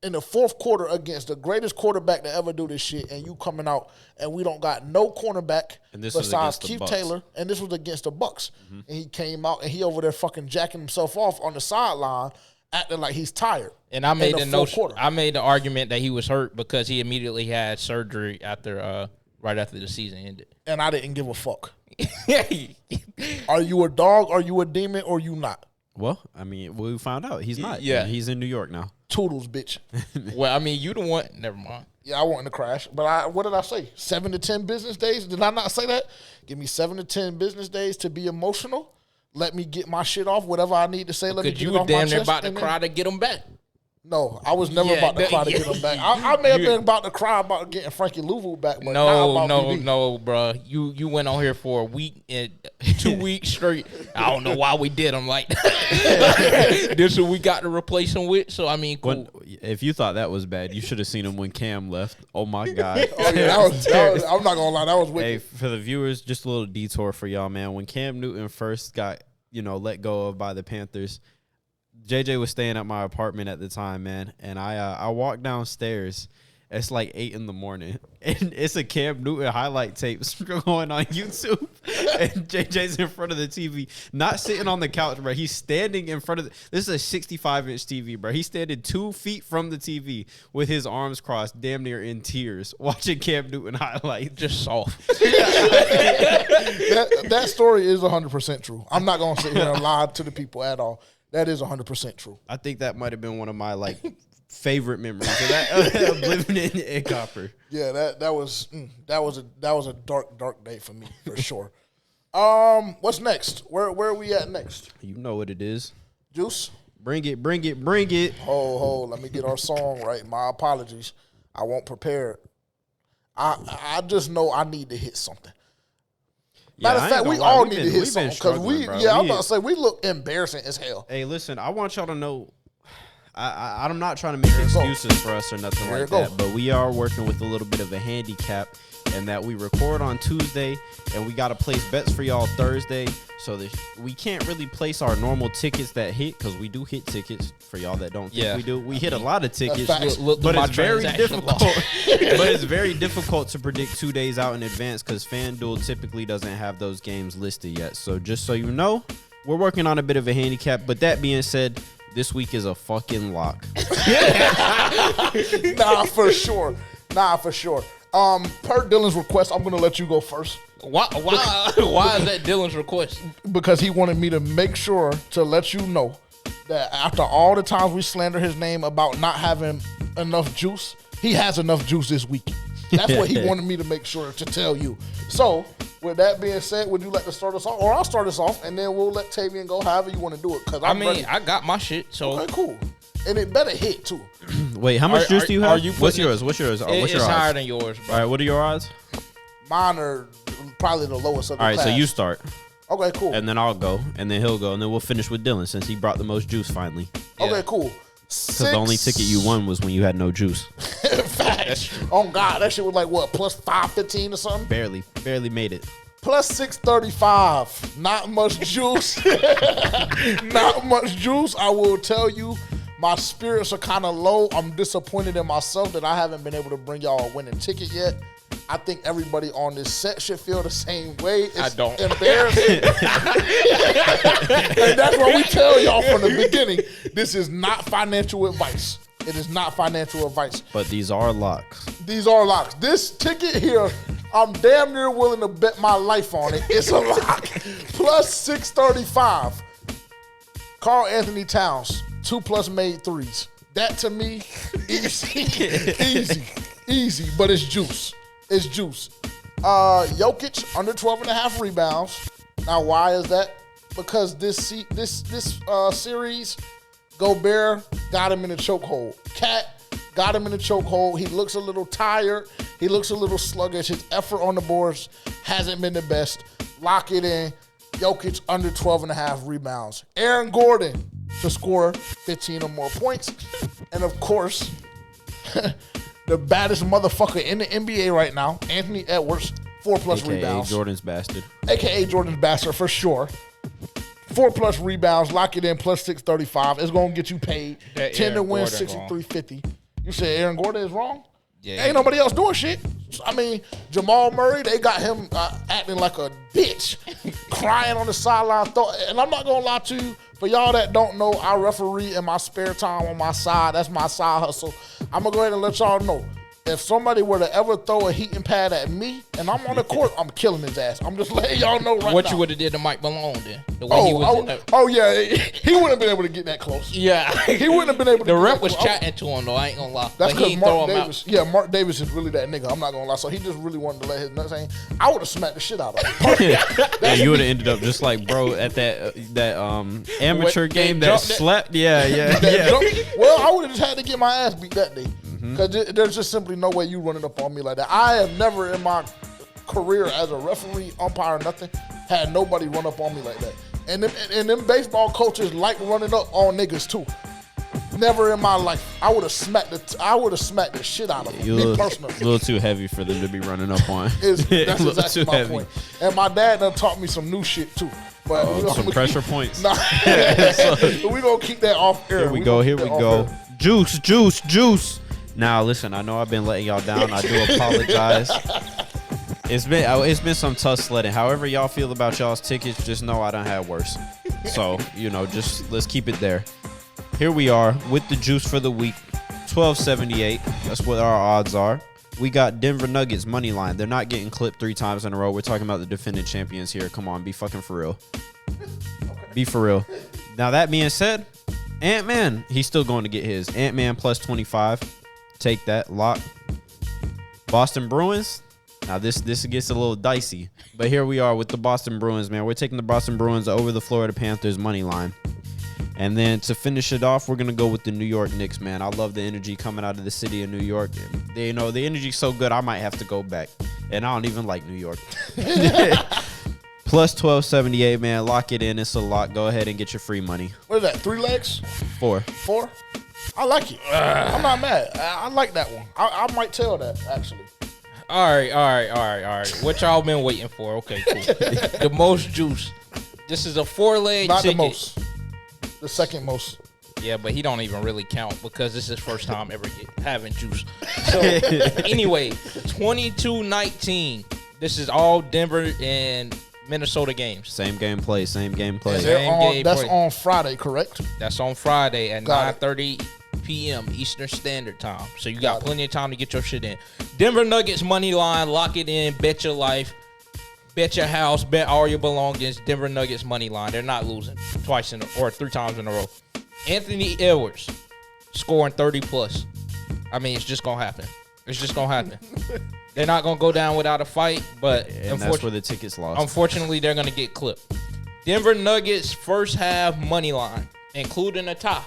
in the fourth quarter against the greatest quarterback to ever do this shit, and you coming out and we don't got no cornerback besides Keith Taylor, and this was against the Bucs. Mm-hmm. And he came out and he over there fucking jacking himself off on the sideline, acting like he's tired. And I made the argument that he was hurt because he immediately had surgery right after the season ended. And I didn't give a fuck. Are you a dog? Are you a demon? Or you not? Well, I mean, we found out he's not. Yeah, he's in New York now. Toodles, bitch. Well, I mean, you the one. Never mind. Yeah, I wanted to crash, but what did I say? 7 to 10 business days? Did I not say that? Give me 7 to 10 business days to be emotional. Let me get my shit off. Whatever I need to say. Let me get it off my chest. Because you were damn near about to cry to get them back. No, I was never about to cry to get him back. I may have been about to cry about getting Frankie Louvu back, but no, bro. You went on here for a week and 2 weeks straight. I don't know why we did him like that. This is what we got to replace him with. So I mean, cool. If you thought that was bad, you should have seen him when Cam left. Oh my God. Oh yeah, that was, I'm not gonna lie, that was wicked. Hey, for the viewers, just a little detour for y'all, man. When Cam Newton first got let go of by the Panthers, JJ was staying at my apartment at the time, man, and I walked downstairs. It's like 8 in the morning, and it's a Cam Newton highlight tape going on YouTube, and JJ's in front of the TV, not sitting on the couch, bro. He's standing in front of this is a 65-inch TV, bro. He's standing 2 feet from the TV with his arms crossed, damn near in tears, watching Cam Newton highlights. Just soft. that story is 100% true. I'm not gonna sit here and lie to the people at all. That is 100% true. I think that might have been one of my favorite memories of that living in Copper. Yeah, that was a dark day for me for sure. What's next? Where are we at next? You know what it is. Juice? Bring it. Hold. Let me get our song right. My apologies. I won't prepare. I just know I need to hit something. Matter of fact, we all need to hit something because I'm about to say we look embarrassing as hell. Hey, listen, I want y'all to know, I'm not trying to make excuses for us or nothing like that, but we are working with a little bit of a handicap, and that we record on Tuesday, and we got to place bets for y'all Thursday, so that we can't really place our normal tickets that hit, because we do hit tickets for y'all that don't think we do. We hit a lot of tickets, but it's very difficult. But it's very difficult to predict 2 days out in advance because FanDuel typically doesn't have those games listed yet. So just so you know, we're working on a bit of a handicap. But that being said, this week is a fucking lock. Nah, for sure. Per Dylan's request, I'm gonna let you go first. Why is that Dylan's request? Because he wanted me to make sure to let you know that after all the times we slander his name about not having enough juice, he has enough juice this week. That's what he wanted me to make sure to tell you. So, with that being said, would you like to start us off? Or I'll start us off, and then we'll let Tavian go however you want to do it. Cause ready. I got my shit, so. Okay, cool. And it better hit, too. Wait, how much juice do you have? What's yours? What's your It's odds? higher than yours, bro. All right, what are your odds? Mine are probably the lowest of the All right, class. so you start. Okay, cool. And then I'll go, and then he'll go, and then we'll finish with Dylan since he brought the most juice finally. Okay, cool. Because the only ticket you won was when you had no juice. Facts. Oh, God. That shit was like, what, plus 515 or something? Barely made it. Plus 635. Not much juice. Not much juice. I will tell you, my spirits are kind of low. I'm disappointed in myself that I haven't been able to bring y'all a winning ticket yet. I think everybody on this set should feel the same way. It's I don't. Embarrassing. And that's what we tell y'all from the beginning. This is not financial advice. It is not financial advice. But these are locks. These are locks. This ticket here, I'm damn near willing to bet my life on it. It's a lock. Plus 635. Karl Anthony Towns, 2+ made threes. That to me, easy. But it's juice. It's juice. Jokic under 12.5 rebounds. Now, why is that? Because this series, Gobert got him in a chokehold. Cat got him in a chokehold. He looks a little tired. He looks a little sluggish. His effort on the boards hasn't been the best. Lock it in. Jokic under 12.5 rebounds. Aaron Gordon to score 15 or more points. And of course, the baddest motherfucker in the NBA right now, Anthony Edwards, 4+ rebounds. Jordan's bastard. AKA Jordan's bastard for sure. 4+ rebounds, lock it in, plus 635. It's going to get you paid. 10 to win, 63.50. You said Aaron Gordon is wrong? Yeah. Ain't nobody else doing shit. I mean, Jamal Murray, they got him acting like a bitch, crying on the sideline. And I'm not going to lie to you. For y'all that don't know, I referee in my spare time on my side. That's my side hustle. I'm going to go ahead and let y'all know. If somebody were to ever throw a heating pad at me and I'm on the court, I'm killing his ass. I'm just letting y'all know right now. What you would have did to Mike Malone then? The way he was yeah. He wouldn't have been able to get that close. Yeah. He wouldn't have been able to The get rep that was close. chatting to him, though. I ain't going to lie. That's because Mark Davis. Out. Yeah, Mark Davis is really that nigga. I'm not going to lie. So he just really wanted to let his nuts hang. I would have smacked the shit out of him. Yeah, you would have ended up just like bro at that amateur game that slept. Yeah. Well, I would have just had to get my ass beat that day. Because there's just simply no way you running up on me like that. I have never in my career as a referee, umpire, nothing, had nobody run up on me like that. And them baseball coaches like running up on niggas too. Never in my life. I would have smacked the shit out of them. Me personally. A little too heavy for them to be running up on. That's exactly my point. And my dad done taught me some new shit too. But some pressure points. Nah. We gonna keep that off air. Here we go. Juice. Now, listen, I know I've been letting y'all down. I do apologize. It's been some tough sledding. However y'all feel about y'all's tickets, just know I done had worse. So, just let's keep it there. Here we are with the juice for the week, 1278. That's what our odds are. We got Denver Nuggets money line. They're not getting clipped 3 times in a row. We're talking about the defending champions here. Come on, be fucking for real. Be for real. Now, that being said, Ant-Man, he's still going to get his. Ant-Man plus 25. Take that, lock. Boston Bruins. Now this gets a little dicey, but here we are with the Boston Bruins, man. We're taking the Boston Bruins over the Florida Panthers money line. And then to finish it off, we're going to go with the New York Knicks, man. I love the energy coming out of the city of New York. The energy's so good, I might have to go back. And I don't even like New York. Plus 1278, man. Lock it in. It's a lock. Go ahead and get your free money. What is that, 3 legs? 4. 4? I like it. I'm not mad. I like that one. I might tell that, actually. All right. What y'all been waiting for? Okay, cool. The most juice. This is a 4-leg Not ticket. the most. The second most. Yeah, but he don't even really count because this is his first time ever having juice. So, anyway, 22-19. This is all Denver and Minnesota games. Same game play. That's on Friday, correct? That's on Friday at Got 9:30 p.m. Eastern Standard Time. So you got plenty of time to get your shit in. Denver Nuggets money line, lock it in, bet your life, bet your house, bet all your belongings. Denver Nuggets money line. They're not losing 3 times in a row. Anthony Edwards scoring 30 plus. I mean, it's just gonna happen. They're not going to go down without a fight, but And that's where the tickets lost. unfortunately, they're going to get clipped. Denver Nuggets first half money line, including a tie.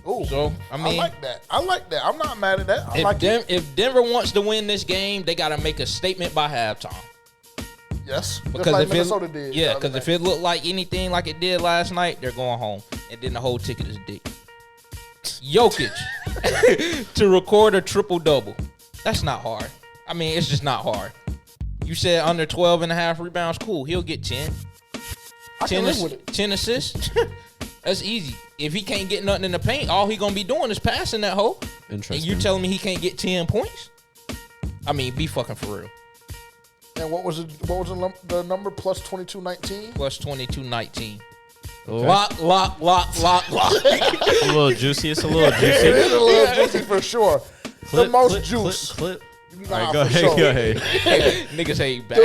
Ooh, So, I mean, like that. I like that. I'm not mad at that. If Denver wants to win this game, they got to make a statement by halftime. Yes, Because just like if Minnesota did. Yeah, because if it looked like anything like it did last night, they're going home. And then the whole ticket is dick. Jokic to record a triple-double. That's not hard. I mean, it's just not hard. You said under 12 and a half rebounds, cool. He'll get 10. I can live with it. 10 assists. That's easy. If he can't get nothing in the paint, all he gonna be doing is passing that hole. Interesting. And you telling me he can't get 10 points? I mean, be fucking for real. And what was the number? Plus 22-19? Plus 22-19. Okay. Lock. A little juicy. It's a little It juicy. is a little juicy for sure. The most juice. Clip. Nah, All right, go for ahead. sure. Go ahead. Niggas hate back.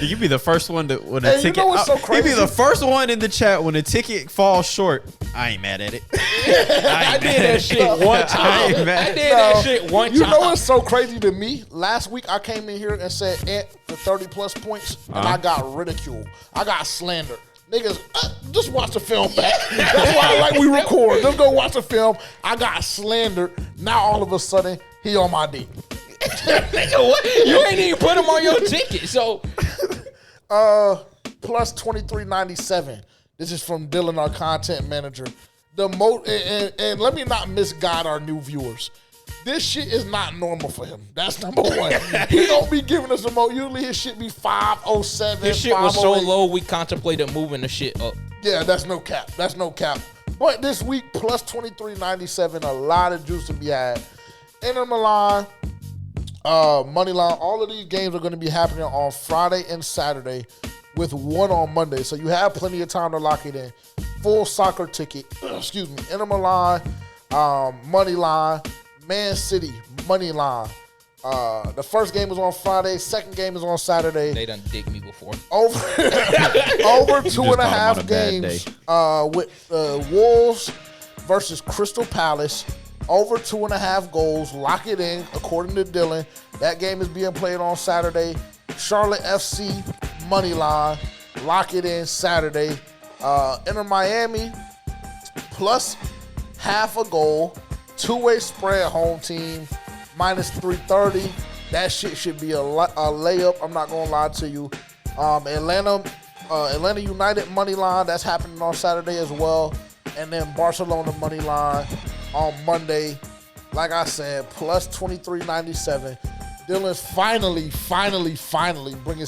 You be the first one to when a Hey, you ticket. know what's so You crazy? be the first one in the chat when a ticket falls short. I ain't mad at it. I did that shit one I time. ain't mad. I did that shit one time. You know what's so crazy to me? Last week I came in here and said Ant for 30-plus points, and I got ridiculed. I got slandered. Niggas, just watch the film back. That's why like we record. Just go watch the film. I got slandered. Now all of a sudden, he on my D. Nigga, what? You ain't even put him on your ticket. So Plus 23.97. This is from Dylan, our content manager. And let me not misguide our new viewers. This shit is not normal for him. That's number one. He don't be giving us a mo. Usually his shit be 507. this shit was so 508. low, we contemplated moving the shit up. Yeah, that's no cap. That's no cap. But this week, plus 23.97, a lot of juice to be had. Inter Milan, money line. All of these games are going to be happening on Friday and Saturday, with one on Monday. So you have plenty of time to lock it in. Full soccer ticket. Excuse me. Inter Milan, money line. Man City, money line. The first game is on Friday. Second game is on Saturday. They done dick me before. Over 2.5 games with Wolves versus Crystal Palace. Over 2.5 goals. Lock it in, according to Dylan. That game is being played on Saturday. Charlotte FC, money line. Lock it in Saturday. Inter Miami, plus half a goal. Two-way spread home team, minus 330. That shit should be a layup. I'm not going to lie to you. Atlanta United money line, that's happening on Saturday as well. And then Barcelona money line on Monday. Like I said, plus 23.97. Dylan's finally bringing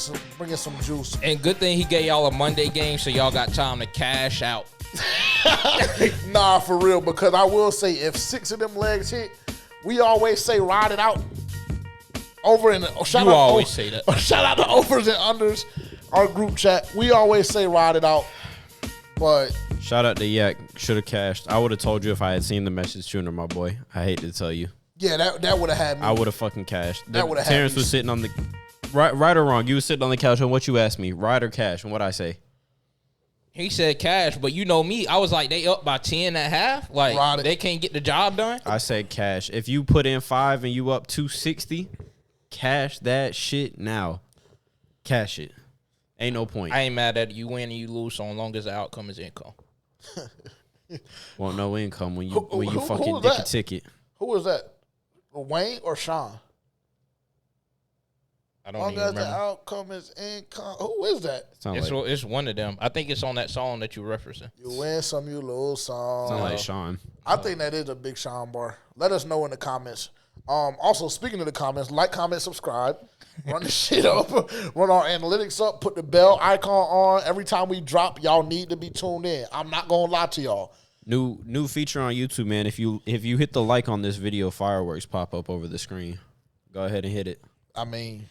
some juice. And good thing he gave y'all a Monday game so y'all got time to cash out. Nah, for real, because I will say if 6 of them legs hit, we always say ride it out. Over in the You always say that. Shout out to overs and unders, our group chat. We always say ride it out. But Shout out to Yak. Should have cashed. I would have told you if I had seen the message sooner, my boy. I hate to tell you. yeah, that would have had me. I would have fucking cashed. That would've had Terrence me. was sitting on the right or wrong. You was sitting on the couch and what you asked me, ride or cash, and what I say. He said cash, but you know me. I was like, they up by 10 and a half. Like, Ride it. they can't get the job done. I said cash. If you put in 5 and you up 260, cash that shit now. Cash it. Ain't no point. I ain't mad at it. You win and you lose so long as the outcome is income. Want no income when you Who fucking was dick a that? ticket. Who was that? Wayne or Sean? I don't Long even as the remember. outcome is income. Who is that? Sound It's, like, it's one of them. I think it's on that song that you're referencing. You win some, you lose some. sound like Sean. I think that is a big Sean bar. Let us know in the comments. Also, speaking of the comments, like, comment, subscribe. Run the shit up. Run our analytics up. Put the bell icon on. Every time we drop, y'all need to be tuned in. I'm not going to lie to y'all. New feature on YouTube, man. If you hit the like on this video, fireworks pop up over the screen. Go ahead and hit it. I mean,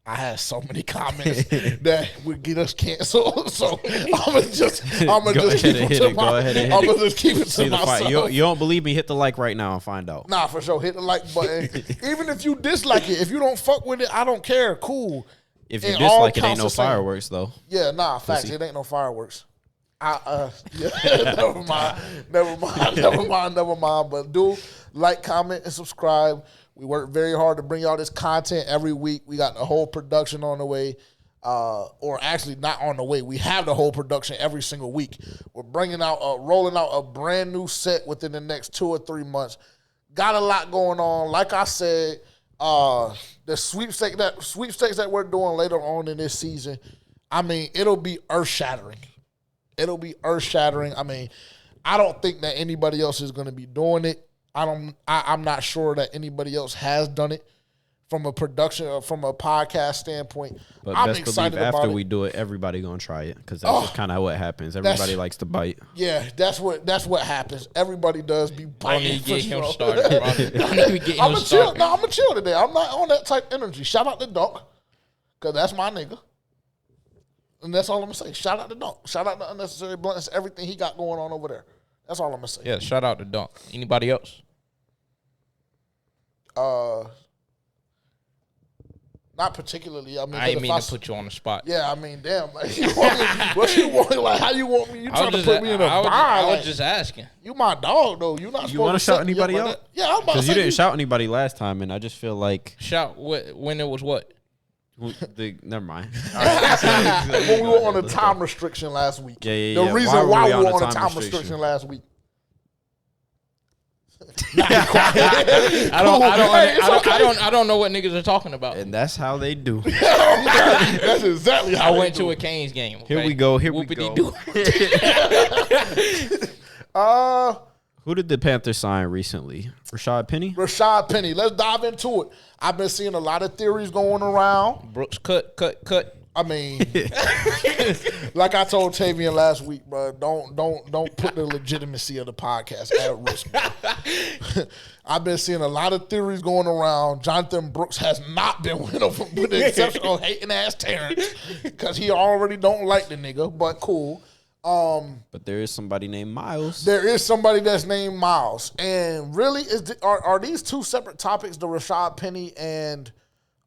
I had so many comments that would get us canceled. So I'ma just keep it to Go ahead and hit I'ma it. just keep it See to the fight. myself. You don't believe me? Hit the like right now and find out. Nah, for sure. Hit the like button. Even if you dislike it, if you don't fuck with it, I don't care. Cool. If you It all dislike it, ain't counts no the same. fireworks though. Yeah, nah, facts. Pussy. It ain't no fireworks. Yeah, never mind. But do like, comment, and subscribe. We work very hard to bring y'all this content every week. We got the whole production on the way. Or actually not on the way. We have the whole production every single week. We're rolling out a brand new set within the next 2 or 3 months. Got a lot going on. Like I said, the sweepstakes that we're doing later on in this season, I mean, it'll be earth-shattering. I mean, I don't think that anybody else is going to be doing it. I'm not sure that anybody else has done it from a production, from a podcast standpoint. But I'm best excited believe about after it. we do it, everybody gonna try it because that's just kind of what happens. Everybody likes to bite. Yeah, that's what happens. Everybody does be biting. Don't need to get him sure. started, bro. Don't need to get him I'm started. gonna chill today. I'm not on that type of energy. Shout out to Dunk, because that's my nigga. And that's all I'm gonna say. Shout out to Dunk. Shout out to Unnecessary Bluntness, everything he got going on over there. That's all I'm gonna say. Yeah, shout out to Dunk. Anybody else? Not particularly. I mean, I ain't mean to put you on the spot. Yeah, I mean, damn. Like, what you want? Like, how you want me? You trying to put me in a bind? I was like, just asking. You my dog, though. You not. You want to shout anybody out? Yeah, I'm about to Because say you didn't shout anybody last time, and I just feel like Shout when it was what? never mind. when we were on a time restriction last week. Yeah. The reason why we were on a time restriction last week. I don't know what niggas are talking about. And that's how they do. That's exactly how I went to a Canes game. Okay? Here we go. Whoopity-doo. Who did the Panthers sign recently? Rashad Penny? Rashad Penny. Let's dive into it. I've been seeing a lot of theories going around. Brooks cut. I mean, like I told Tavian last week, bro, don't put the legitimacy of the podcast at risk, bro. I've been seeing a lot of theories going around. Jonathan Brooks has not been with him, with the exception of hating ass Terrence, because he already don't like the nigga, but cool. But there is somebody named Miles. There is somebody that's named Miles. And really, are these two separate topics, the Rashad Penny and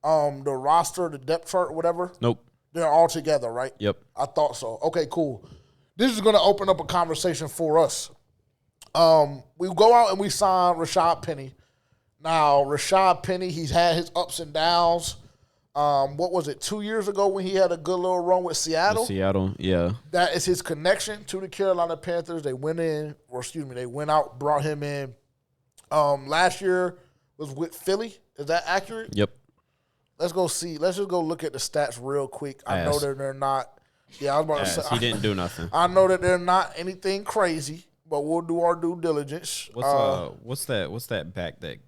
the roster, the depth chart, whatever? Nope. They're all together, right? Yep. I thought so. Okay, cool. This is going to open up a conversation for us. We go out and we sign Rashad Penny. Now, Rashad Penny, he's had his ups and downs. What was it, 2 years ago when he had a good little run with Seattle? Yeah. That is his connection to the Carolina Panthers. They went out, brought him in. Last year was with Philly. Is that accurate? Yep. Let's go see. Let's just go look at the stats real quick. I know that they're not. Yeah, I was about to say. He didn't do nothing. I know that they're not anything crazy, but we'll do our due diligence. What's that back that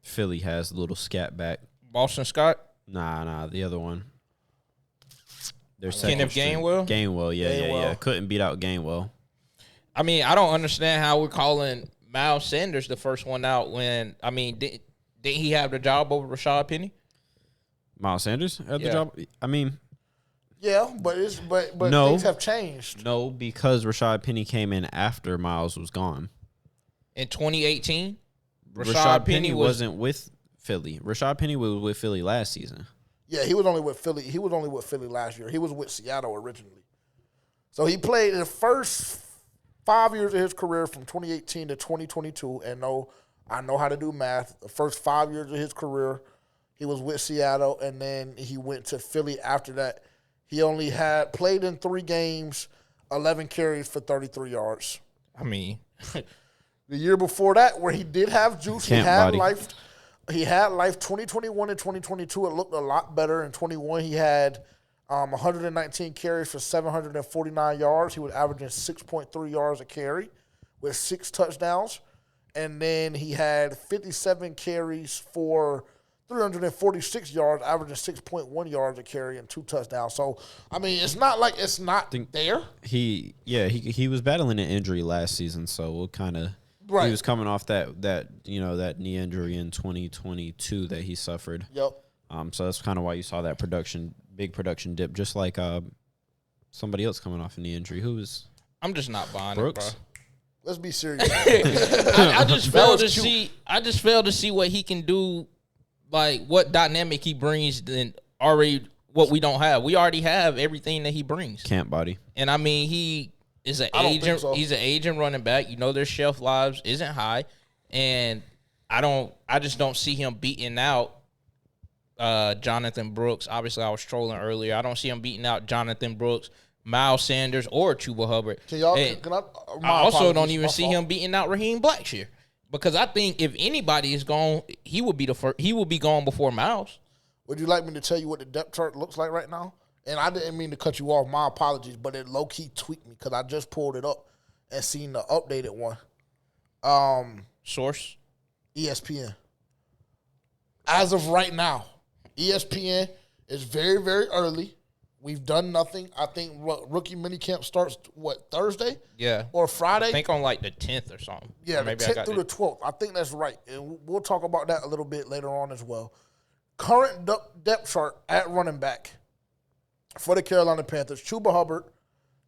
Philly has, a little scat back? Boston Scott? Nah, the other one. Kenneth Gainwell? Gainwell, yeah. Couldn't beat out Gainwell. I mean, I don't understand how we're calling Miles Sanders the first one out when, I mean, didn't he have the job over Rashad Penny? Miles Sanders had the job? I mean, yeah, but no, things have changed. No, because Rashad Penny came in after Miles was gone. In 2018? Rashad Penny wasn't with Philly. Rashad Penny was with Philly last season. Yeah, he was only with Philly. He was only with Philly last year. He was with Seattle originally. So he played the first 5 years of his career from 2018 to 2022. And I know how to do math. The first 5 years of his career, he was with Seattle, and then he went to Philly after that. He only had played in 3 games, 11 carries for 33 yards. I mean, the year before that, where he did have juice, he had life. He had life 2021 and 2022. It looked a lot better. In 21, he had 119 carries for 749 yards. He was averaging 6.3 yards a carry with 6 touchdowns. And then he had 57 carries for 346 yards, averaging 6.1 yards a carry and 2 touchdowns. So, I mean, it's not like it's not there. He was battling an injury last season, so we'll kind of right. He was coming off that knee injury in 2022 that he suffered. Yep. So that's kind of why you saw that big production dip, just like somebody else coming off a knee injury. I'm just not buying Brooks? it, bro. Let's be serious. I just failed to see what he can do, like what dynamic he brings than already what we don't have. We already have everything that he brings. Camp body. And I mean, he is an I don't agent. think so. He's an agent running back. Their shelf lives isn't high, and I just don't see him beating out Jonathan Brooks. Obviously, I was trolling earlier. I don't see him beating out Jonathan Brooks, Miles Sanders, or Chuba Hubbard. I also don't even see him beating out Raheem Blackshear, because I think if anybody is gone, he would be he will be gone before Miles. Would you like me to tell you what the depth chart looks like right now? And I didn't mean to cut you off. My apologies, but it low key tweaked me because I just pulled it up and seen the updated one. Source? ESPN. As of right now, ESPN is very, very early. We've done nothing. I think rookie minicamp starts, Thursday? Yeah. Or Friday? I think on like the 10th or something. Yeah, or the 10th through the 12th. I think that's right. And we'll talk about that a little bit later on as well. Current depth chart at running back for the Carolina Panthers: Chuba Hubbard,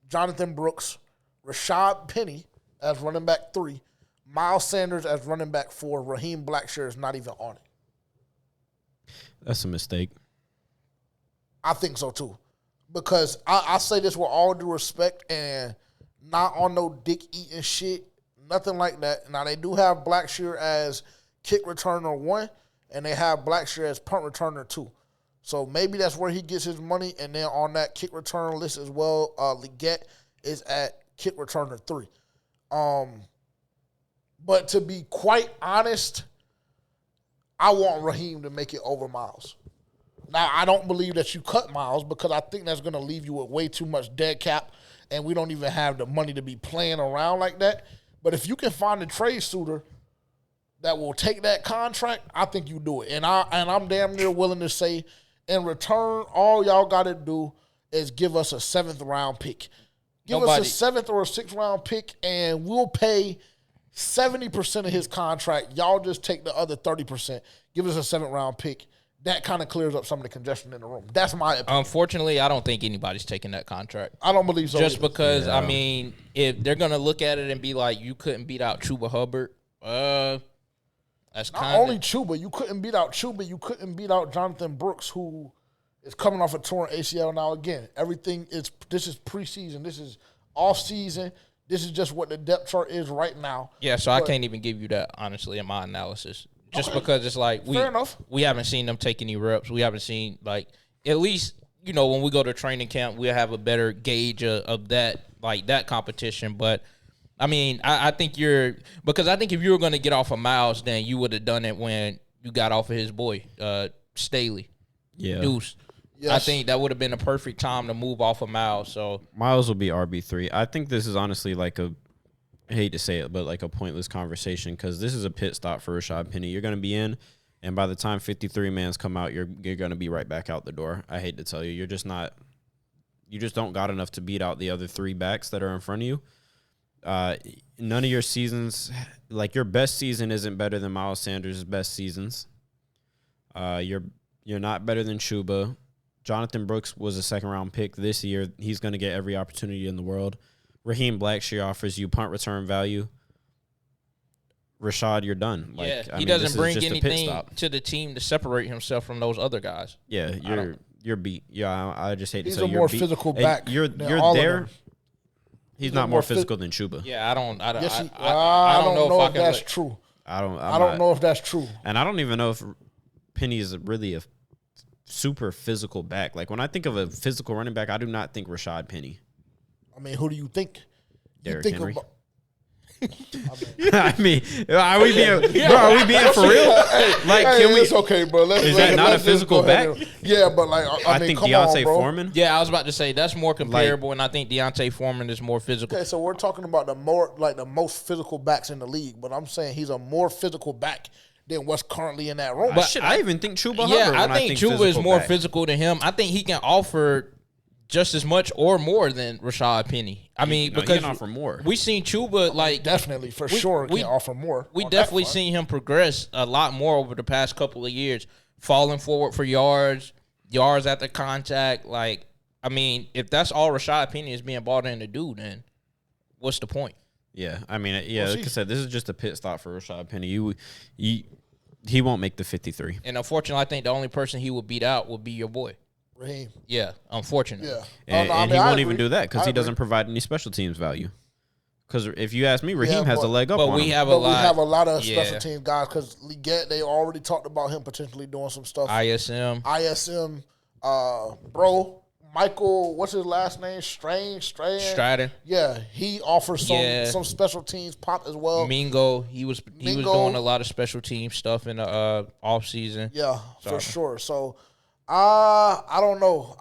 Jonathan Brooks, Rashad Penny as running back 3, Miles Sanders as running back 4. Raheem Blackshear is not even on it. That's a mistake. I think so too, because I say this with all due respect and not on no dick eating shit, nothing like that. Now they do have Blackshear as kick returner 1, and they have Blackshear as punt returner 2. So maybe that's where he gets his money. And then on that kick returner list as well, Leggett is at kick returner 3. But to be quite honest, I want Raheem to make it over Miles. Now, I don't believe that you cut Miles, because I think that's going to leave you with way too much dead cap, and we don't even have the money to be playing around like that. But if you can find a trade suitor that will take that contract, I think you do it. And I'm damn near willing to say, in return, all y'all got to do is give us a 7th round pick. Give us a 7th or a 6th round pick, and we'll pay 70% of his contract. Y'all just take the other 30%. Give us a 7th round pick. That kind of clears up some of the congestion in the room. That's my opinion. Unfortunately, I don't think anybody's taking that contract. I don't believe so. Just either. because, I mean, if they're going to look at it and be like, you couldn't beat out Chuba Hubbard, that's kind of... Not only Chuba. You couldn't beat out Chuba. You couldn't beat out Jonathan Brooks, who is coming off a torn ACL now. Again, this is preseason. This is off-season. This is just what the depth chart is right now. Yeah, so I can't even give you that, honestly, in my analysis. Just because it's like we haven't seen them take any reps. We haven't seen, like, at least, when we go to training camp, we'll have a better gauge of that, like, that competition. But, I mean, I think because I think if you were going to get off of Miles, then you would have done it when you got off of his boy, Staley. Yeah. Deuce. Yes. I think that would have been a perfect time to move off of Miles. So Miles will be RB3. I think this is honestly like I hate to say it, but like a pointless conversation, because this is a pit stop for Rashad Penny. You're going to be in, and by the time 53 mans come out, you're going to be right back out the door. I hate to tell you. You just don't got enough to beat out the other 3 backs that are in front of you. None of your seasons, like your best season isn't better than Miles Sanders' best seasons. You're not better than Chuba. Jonathan Brooks was a 2nd-round pick this year. He's going to get every opportunity in the world. Raheem Blackshear offers you punt return value. Rashad, you're done. He doesn't bring anything to the team to separate himself from those other guys. Yeah, you're beat. Yeah, I just hate to say you're beat. He's a more physical back. You're there. He's not more physical than Chuba. Yeah, I don't know if that's true. I don't know if that's true. And I don't even know if Penny is really a super physical back. Like, when I think of a physical running back, I do not think Rashad Penny. I mean, who do you think? Derrick Henry. I mean, are we being for real? It's okay, bro. Is that not a physical back? Yeah, but I mean, think come Deontay on, Foreman. Yeah, I was about to say that's more comparable, and I think Deontay Foreman is more physical. Okay, so we're talking about the most physical backs in the league, but I'm saying he's a more physical back than what's currently in that room. But I even think Chuba Hubbard. Yeah, I think Chuba is more physical than him. I think he can offer just as much or more than Rashad Penny. I mean, because he can offer more. We seen Chuba definitely for sure can offer more. We definitely seen him progress a lot more over the past couple of years, falling forward for yards after contact. Like, I mean, if that's all Rashad Penny is being bought in to do, then what's the point? Yeah, I mean, like I said, this is just a pit stop for Rashad Penny. He won't make the 53. And unfortunately, I think the only person he would beat out would be your boy. Raheem. Yeah, unfortunately. Yeah. And he won't even do that because he doesn't provide any special teams value. Because if you ask me, Raheem has a leg up but on we him. have But a lot. we have a lot of yeah. special teams guys because Leggett, they already talked about him potentially doing some stuff. ISM. Bro, Michael, what's his last name? Stratton. Yeah, he offers some special teams pop as well. Mingo, he was doing a lot of special team stuff in the off season. Yeah, for sure. So, I don't know.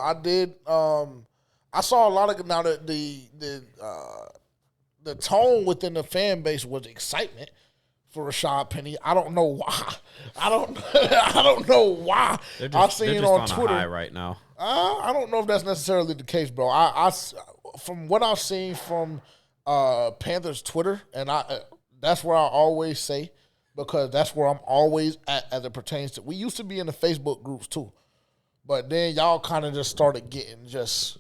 I did. I saw a lot of now that the tone within the fan base was excitement for Rashad Penny. I don't know why. I don't know why. I've seen it on Twitter a high right now. I don't know if that's necessarily the case, bro. I from what I've seen from Panthers Twitter, and that's where I always say, because that's where I'm always at as it pertains to. We used to be in the Facebook groups too, but then y'all kind of just started getting just.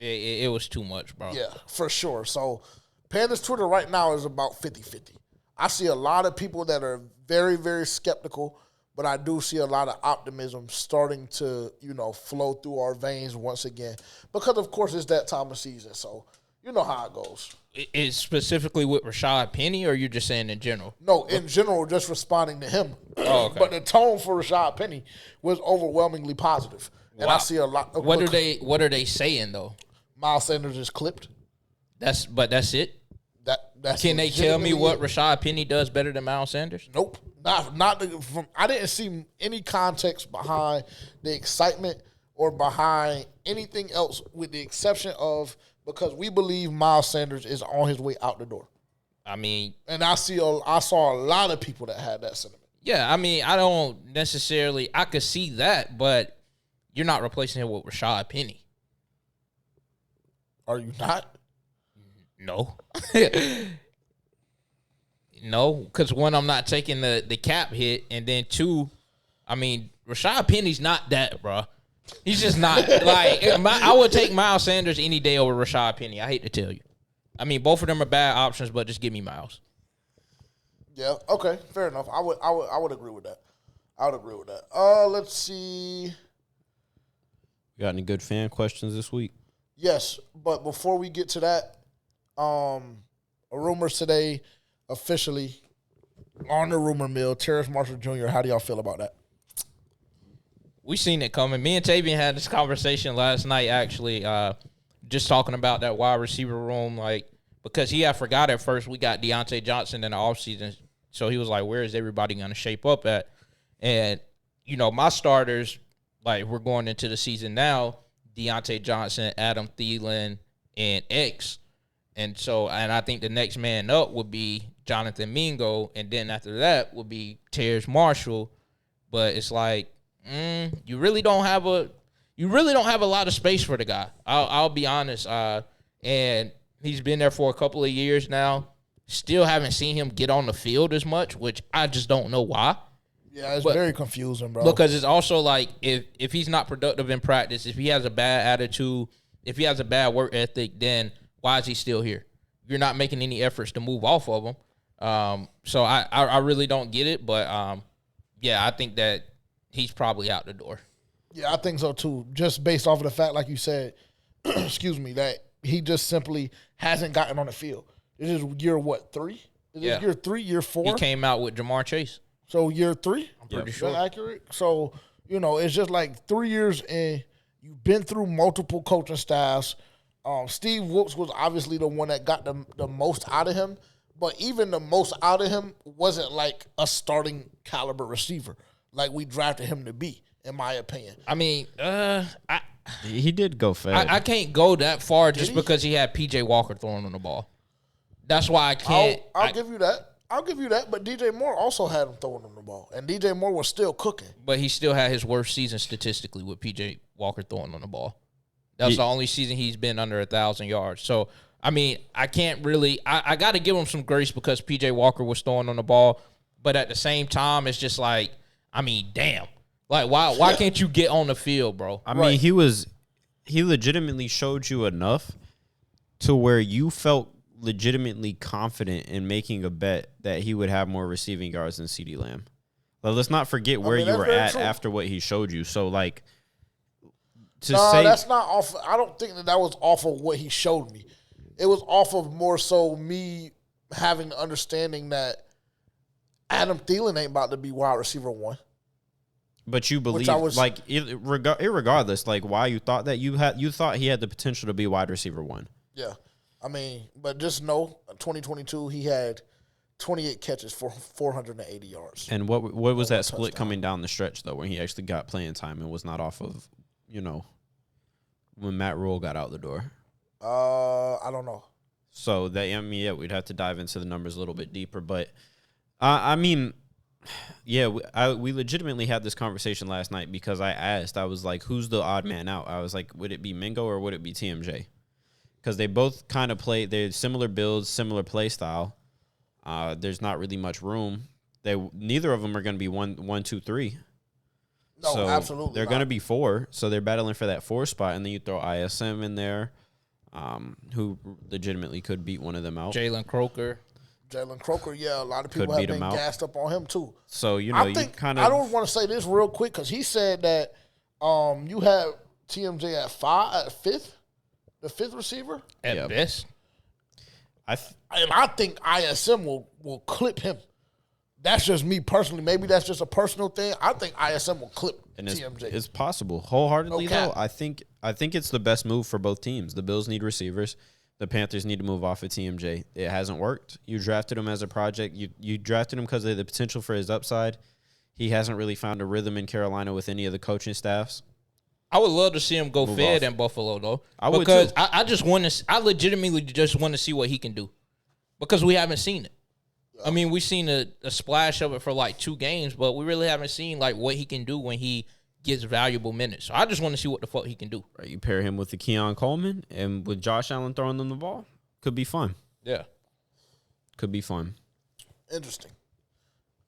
It was too much, bro. Yeah, for sure. So Panthers Twitter right now is about 50-50. I see a lot of people that are very, very skeptical, but I do see a lot of optimism starting to, flow through our veins once again. Because, of course, it's that time of season. So, you know how it goes. Is specifically with Rashad Penny, or you're just saying in general? No, in general, just responding to him. Oh, okay. But the tone for Rashad Penny was overwhelmingly positive. And wow. I see a lot of What are they saying, though? Miles Sanders is clipped. That's it? That's Can they tell me what it. Rashad Penny does better than Miles Sanders? Nope. I didn't see any context behind the excitement or behind anything else, with the exception of because we believe Miles Sanders is on his way out the door. I mean, and I saw a lot of people that had that sentiment. Yeah, I mean, I don't necessarily. I could see that, but you're not replacing him with Rashad Penny. Are you not? No. No, because one, I'm not taking the cap hit, and then two, I mean, Rashad Penny's not that, bro. He's just not. I would take Miles Sanders any day over Rashad Penny. I hate to tell you. I mean, both of them are bad options, but just give me Miles. Yeah, okay, fair enough. I would agree with that. Let's see. Got any good fan questions this week? Yes, but before we get to that, rumors today officially on the rumor mill. Terrace Marshall Jr., how do y'all feel about that? We seen it coming. Me and Tavian had this conversation last night, actually, just talking about that wide receiver room, because he had forgot at first we got Deontay Johnson in the offseason. So he was like, where is everybody going to shape up at? And, my starters, we're going into the season now, Deontay Johnson, Adam Thielen, and X. And I think the next man up would be Jonathan Mingo, and then after that would be Terrace Marshall. But it's you really don't have a lot of space for the guy. I'll be honest. And he's been there for a couple of years now. Still haven't seen him get on the field as much, which I just don't know why. Yeah, it's very confusing, bro. Because it's also if he's not productive in practice, if he has a bad attitude, if he has a bad work ethic, then why is he still here? You're not making any efforts to move off of him. So I really don't get it. But, I think that he's probably out the door. Yeah, I think so, too. Just based off of the fact, like you said, excuse me, that he just simply hasn't gotten on the field. This is year, 3? Is this year 3, year 4? He came out with Jamar Chase. So year 3? I'm pretty sure. Is that accurate? So, it's just 3 years in. You've been through multiple coaching staffs. Steve Wilkes was obviously the one that got the most out of him. But even the most out of him wasn't a starting caliber receiver like we drafted him to be, in my opinion. I mean, he did go fast. I can't go that far just because he had P.J. Walker throwing on the ball. That's why I can't. I'll give you that. But DJ Moore also had him throwing on the ball, and DJ Moore was still cooking. But he still had his worst season statistically with P.J. Walker throwing on the ball. That's the only season he's been under 1,000 yards. So, I mean, I can't really – I got to give him some grace because P.J. Walker was throwing on the ball. But at the same time, it's just damn. Why can't you get on the field, bro? I mean, he legitimately showed you enough to where you felt legitimately confident in making a bet that he would have more receiving yards than CeeDee Lamb. But let's not forget where you were at after what he showed you. So, that's not off. I don't think that was off of what he showed me. It was off of more so me having the understanding that Adam Thielen ain't about to be wide receiver 1. But you believe, irregardless, like why you thought that you thought he had the potential to be wide receiver 1. Yeah. I mean, but just know, 2022, he had 28 catches for 480 yards. And what was that split coming down the stretch, though, when he actually got playing time and was not off of, when Matt Rule got out the door? I don't know. So, we'd have to dive into the numbers a little bit deeper. But, we legitimately had this conversation last night because I was like, who's the odd man out? I was like, would it be Mingo or would it be TMJ? Because they both kind of they're similar builds, similar play style. There's not really much room. Neither of them are going to be 1, 2, 3. No, so absolutely. They're going to be 4, so they're battling for that 4 spot, and then you throw ISM in there, who legitimately could beat one of them out. Jalen Croker, yeah, a lot of people have been gassed up on him too. So I don't want to say this real quick because he said that you have TMJ at 5th, the 5th receiver at best. And I think ISM will clip him. That's just me personally. Maybe that's just a personal thing. I think ISM will clip TMJ. It's possible. Wholeheartedly, Okay. though, I think it's the best move for both teams. The Bills need receivers. The Panthers need to move off of TMJ. It hasn't worked. You drafted him as a project. You drafted him because of the potential for his upside. He hasn't really found a rhythm in Carolina with any of the coaching staffs. I would love to see him go fed in Buffalo, though. I would because too. I legitimately just want to see what he can do because we haven't seen it. I mean, we've seen a splash of it for like 2 games, but we really haven't seen like what he can do when he gets valuable minutes. So I just want to see what the fuck he can do. Right, you pair him with the Keon Coleman and with Josh Allen throwing them the ball, could be fun. Yeah, could be fun. Interesting.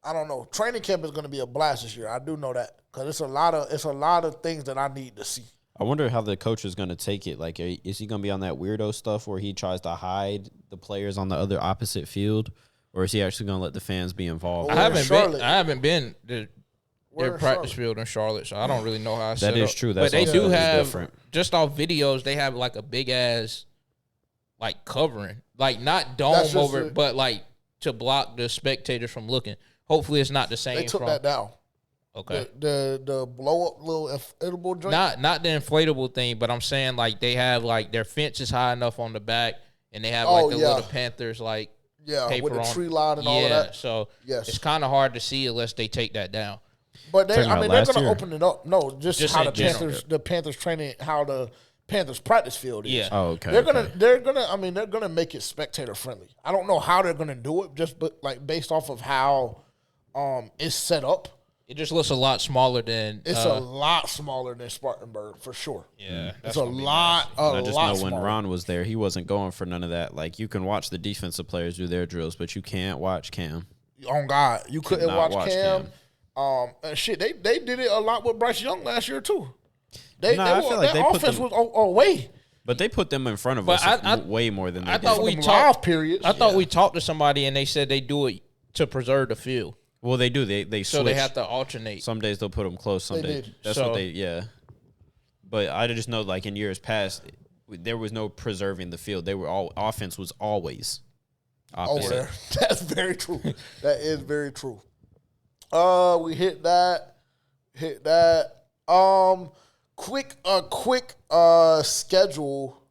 I don't know. Training camp is going to be a blast this year. I do know that because it's a lot of things that I need to see. I wonder how the coach is going to take it. Like, is he going to be on that weirdo stuff where he tries to hide the players on the other opposite field, or is he actually going to let the fans be involved? Well, I haven't been to their practice field in Charlotte, so I don't really know how. That is true. That's but they do have different. Just off videos. They have like a big ass like covering, like not dome over, but like to block the spectators from looking. Hopefully, it's not the same. They took that down. Okay. The blow up little inflatable joint. Not the inflatable thing, but I'm saying like they have like their fence is high enough on the back, and they have little Panthers like paper with the on. tree line and all of that. So it's kind of hard to see unless they take that down. But they're going to open it up. No, just how the Panthers training, how the Panthers practice field is. Yeah. Oh, okay. They're gonna make it spectator friendly. I don't know how they're gonna do it, based off of how it's set up. It just looks a lot smaller than. It's a lot smaller than Spartanburg for sure. Yeah, it's a lot. I just know smaller. when Ron was there, he wasn't going for none of that. Like, you can watch the defensive players do their drills, but you can't watch Cam. On God, you couldn't watch Cam. And shit, they did it a lot with Bryce Young last year too. Their offense was away. But they put them in front of us way more than they did. I thought we talked to somebody and they said they do it to preserve the field. Well, they do. They switch. So they have to alternate. Some days they'll put them close. Some days that's what they. Yeah. But I just know, like in years past, there was no preserving the field. Offense was always opposite. Over there. That's very true. That is very true. We hit that. Quick schedule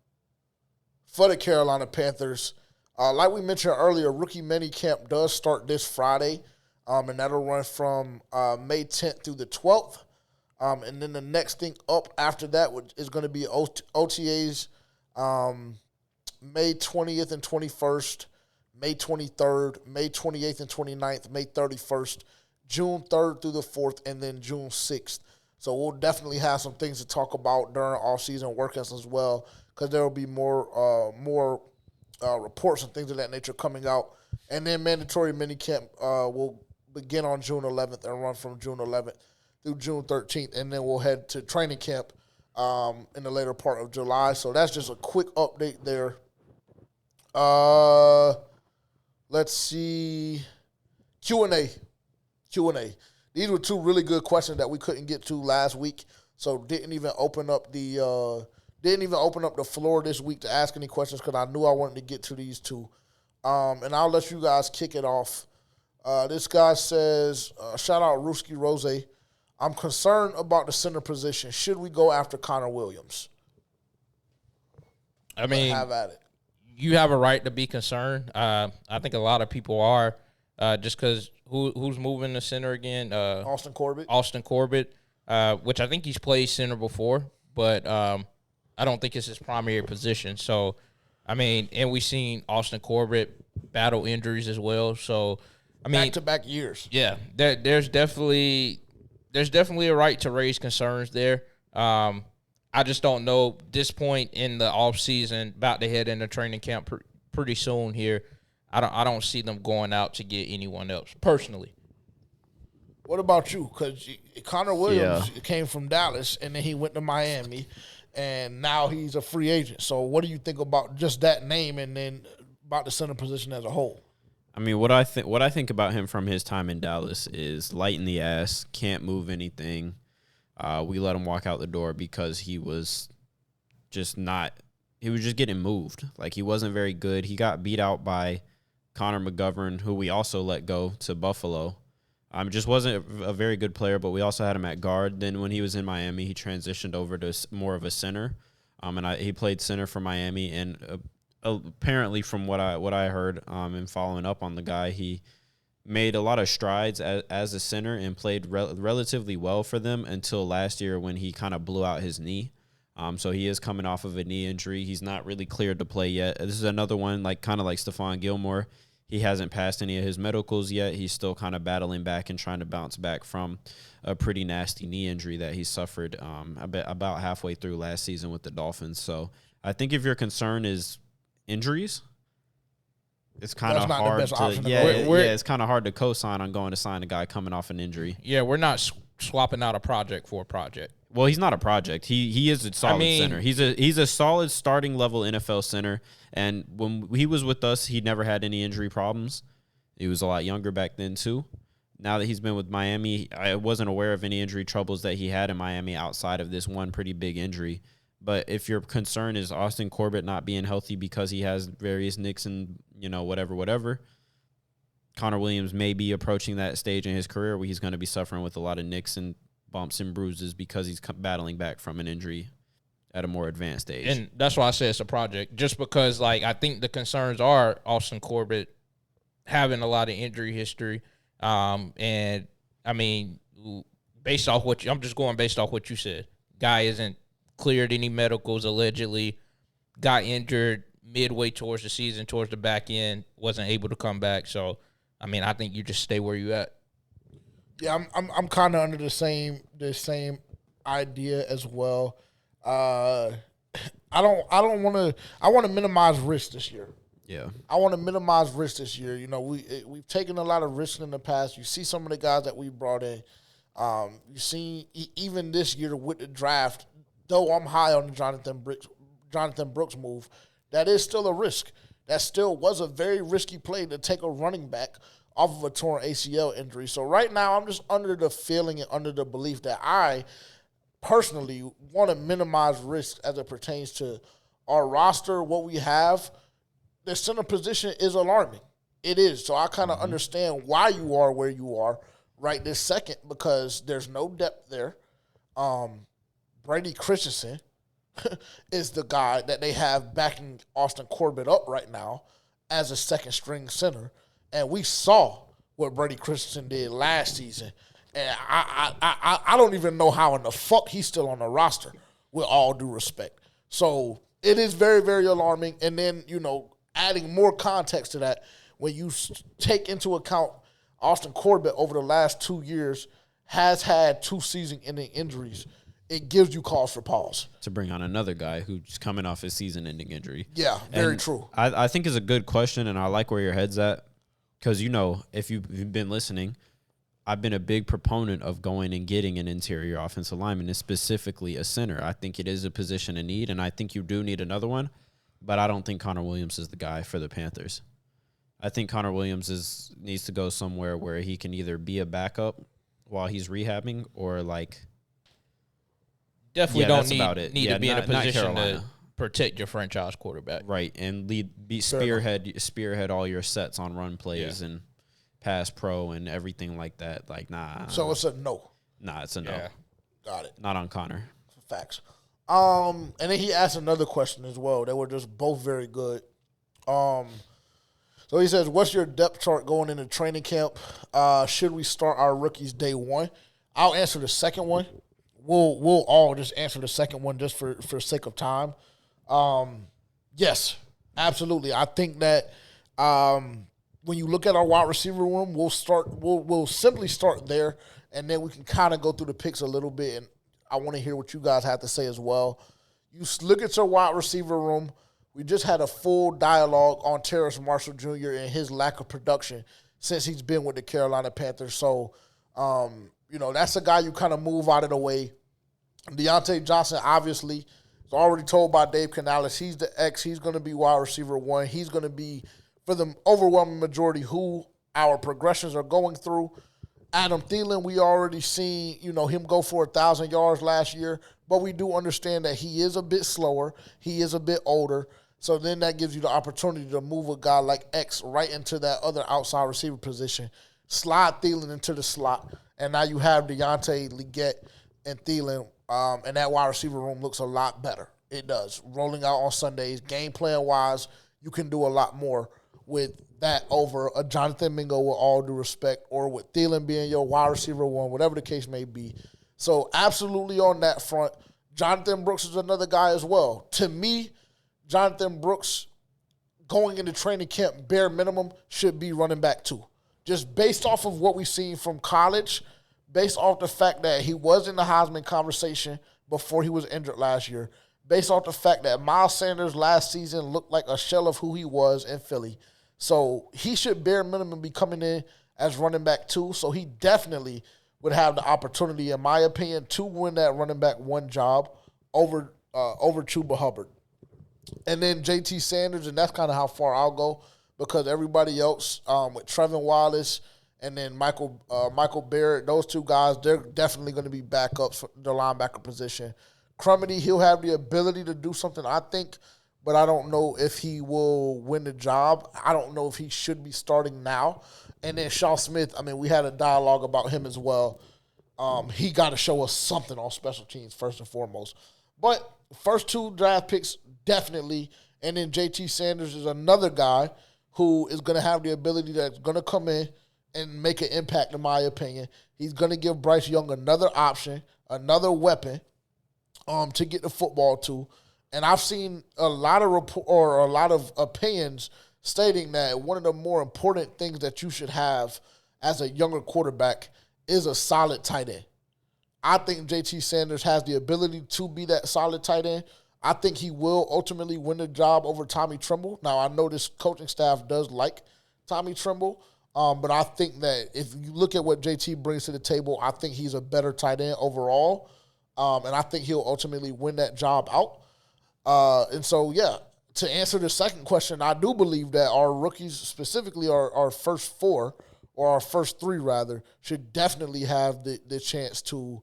for the Carolina Panthers. Like we mentioned earlier, rookie mini camp does start this Friday, and that'll run from May 10th through the 12th. And then the next thing up after that is going to be OTAs May 20th and 21st, May 23rd, May 28th and 29th, May 31st, June 3rd through the 4th, and then June 6th. So we'll definitely have some things to talk about during off-season workouts as well, because there will be more reports and things of that nature coming out. And then mandatory minicamp will begin on June 11th and run from June 11th through June 13th, and then we'll head to training camp in the later part of July. So that's just a quick update there. Let's see. Q&A. These were 2 really good questions that we couldn't get to last week, so didn't even open up the Didn't even open up the floor this week to ask any questions because I knew I wanted to get to these two. And I'll let you guys kick it off. This guy says, shout out Ruski Rose. I'm concerned about the center position. Should we go after Connor Williams? I mean, have at it. You have a right to be concerned. I think a lot of people are, just because who's moving the center again? Austin Corbett. Austin Corbett, which I think he's played center before, but I don't think it's his primary position. So, I mean, and we've seen Austin Corbett battle injuries as well. So, I mean, back-to-back years. Yeah, there's definitely a right to raise concerns there. I just don't know this point in the offseason, about to head into training camp pretty soon here. I don't see them going out to get anyone else personally. What about you? Because Connor Williams came from Dallas, and then he went to Miami, and now he's a free agent. So what do you think about just that name and then about the center position as a whole? I mean, what I think about him from his time in Dallas is light in the ass, can't move anything. We let him walk out the door because he was just getting moved. Like, he wasn't very good. He got beat out by Connor McGovern, who we also let go to Buffalo. Just wasn't a very good player, but we also had him at guard. Then when he was in Miami, he transitioned over to more of a center. He played center for Miami, and apparently from what I heard and following up on the guy, he made a lot of strides as a center and played relatively well for them until last year when he kind of blew out his knee. So he is coming off of a knee injury. He's not really cleared to play yet. This is another one, kind of like Stephon Gilmore. He hasn't passed any of his medicals yet. He's still kind of battling back and trying to bounce back from a pretty nasty knee injury that he suffered about halfway through last season with the Dolphins. So I think if your concern is injuries, it's kind of hard it's kind of hard to co-sign on going to sign a guy coming off an injury. Yeah, we're not swapping out a project for a project. Well, he's not a project. He is a solid center. He's a solid starting level NFL center. And when he was with us, he never had any injury problems. He was a lot younger back then too. Now that he's been with Miami, I wasn't aware of any injury troubles that he had in Miami outside of this one pretty big injury. But if your concern is Austin Corbett not being healthy because he has various nicks and, whatever, Connor Williams may be approaching that stage in his career where he's going to be suffering with a lot of nicks and bumps and bruises because he's battling back from an injury at a more advanced stage. And that's why I say it's a project, just because, I think the concerns are Austin Corbett having a lot of injury history. And, I mean, I'm just going based off what you said. Guy isn't cleared any medicals, allegedly, got injured midway towards the season, towards the back end, wasn't able to come back. So, I mean, I think you just stay where you at. Yeah, I'm kind of under the same idea as well. I want to minimize risk this year. Yeah, I want to minimize risk this year. We've taken a lot of risks in the past. You see some of the guys that we brought in. You see even this year with the draft. Though I'm high on the Jonathan Brooks move, that is still a risk. That still was a very risky play to take a running back off of a torn ACL injury. So right now I'm just under the feeling and under the belief that I personally want to minimize risk as it pertains to our roster, what we have. The center position is alarming. It is. So I kind of understand why you are where you are right this second, because there's no depth there. Brady Christensen is the guy that they have backing Austin Corbett up right now as a second-string center. And we saw what Brady Christensen did last season. And I don't even know how in the fuck he's still on the roster, with all due respect. So it is very, very alarming. And then, adding more context to that, when you take into account Austin Corbett over the last 2 years has had 2 season-ending injuries, it gives you cause for pause. To bring on another guy who's coming off his season-ending injury. Yeah, very true. I think it's a good question, and I like where your head's at, because, if you've been listening, I've been a big proponent of going and getting an interior offensive lineman, and specifically a center. I think it is a position in need, and I think you do need another one, but I don't think Connor Williams is the guy for the Panthers. I think Connor Williams needs to go somewhere where he can either be a backup while he's rehabbing or, definitely Yeah, don't that's about it. need Yeah, to be in a not position to Carolina. protect your franchise quarterback. Right, and spearhead all your sets on run plays and pass pro and everything like that. Like, nah. So it's a no. Nah, it's a no. Yeah. Got it. Not on Connor. Facts. And then he asked another question as well. They were just both very good. So he says, what's your depth chart going into training camp? Should we start our rookies day one? I'll answer the second one. We'll all just answer the second one just for sake of time. Yes, absolutely. I think that when you look at our wide receiver room, we'll simply start there, and then we can kind of go through the picks a little bit, and I want to hear what you guys have to say as well. You look at your wide receiver room. We just had a full dialogue on Terrace Marshall Jr. and his lack of production since he's been with the Carolina Panthers. So, that's a guy you kind of move out of the way. Deontay Johnson, obviously, is already told by Dave Canales, he's the X. He's going to be wide receiver one. He's going to be, for the overwhelming majority, who our progressions are going through. Adam Thielen, we already seen, him go for 1,000 yards last year, but we do understand that he is a bit slower. He is a bit older. So then that gives you the opportunity to move a guy like X right into that other outside receiver position, slide Thielen into the slot, and now you have Deontay, Leggett, and Thielen, and that wide receiver room looks a lot better. It does. Rolling out on Sundays, game plan-wise, you can do a lot more with that over a Jonathan Mingo, with all due respect, or with Thielen being your wide receiver one, whatever the case may be. So absolutely on that front. Jonathan Brooks is another guy as well. To me, Jonathan Brooks going into training camp, bare minimum, should be running back too. Just based off of what we've seen from college, based off the fact that he was in the Heisman conversation before he was injured last year, based off the fact that Miles Sanders last season looked like a shell of who he was in Philly. So he should bare minimum be coming in as running back too. So he definitely would have the opportunity, in my opinion, to win that running back one job over Chuba Hubbard. And then JT Sanders, and that's kind of how far I'll go, because everybody else with Trevin Wallace and then Michael Barrett, those two guys, they're definitely going to be backups for the linebacker position. Crumedy, he'll have the ability to do something, I think, but I don't know if he will win the job. I don't know if he should be starting now. And then Shaw Smith, we had a dialogue about him as well. He got to show us something on special teams first and foremost. But first two draft picks, definitely. And then JT Sanders is another guy who is going to have the ability that's going to come in and make an impact, in my opinion. He's going to give Bryce Young another option, another weapon to get the football to. And I've seen a lot of opinions stating that one of the more important things that you should have as a younger quarterback is a solid tight end. I think JT Sanders has the ability to be that solid tight end. I think he will ultimately win the job over Tommy Tremble. Now, I know this coaching staff does like Tommy Tremble, but I think that if you look at what JT brings to the table, I think he's a better tight end overall, and I think he'll ultimately win that job out. And so, to answer the second question, I do believe that our rookies, specifically our first four, or our first three rather, should definitely have the chance to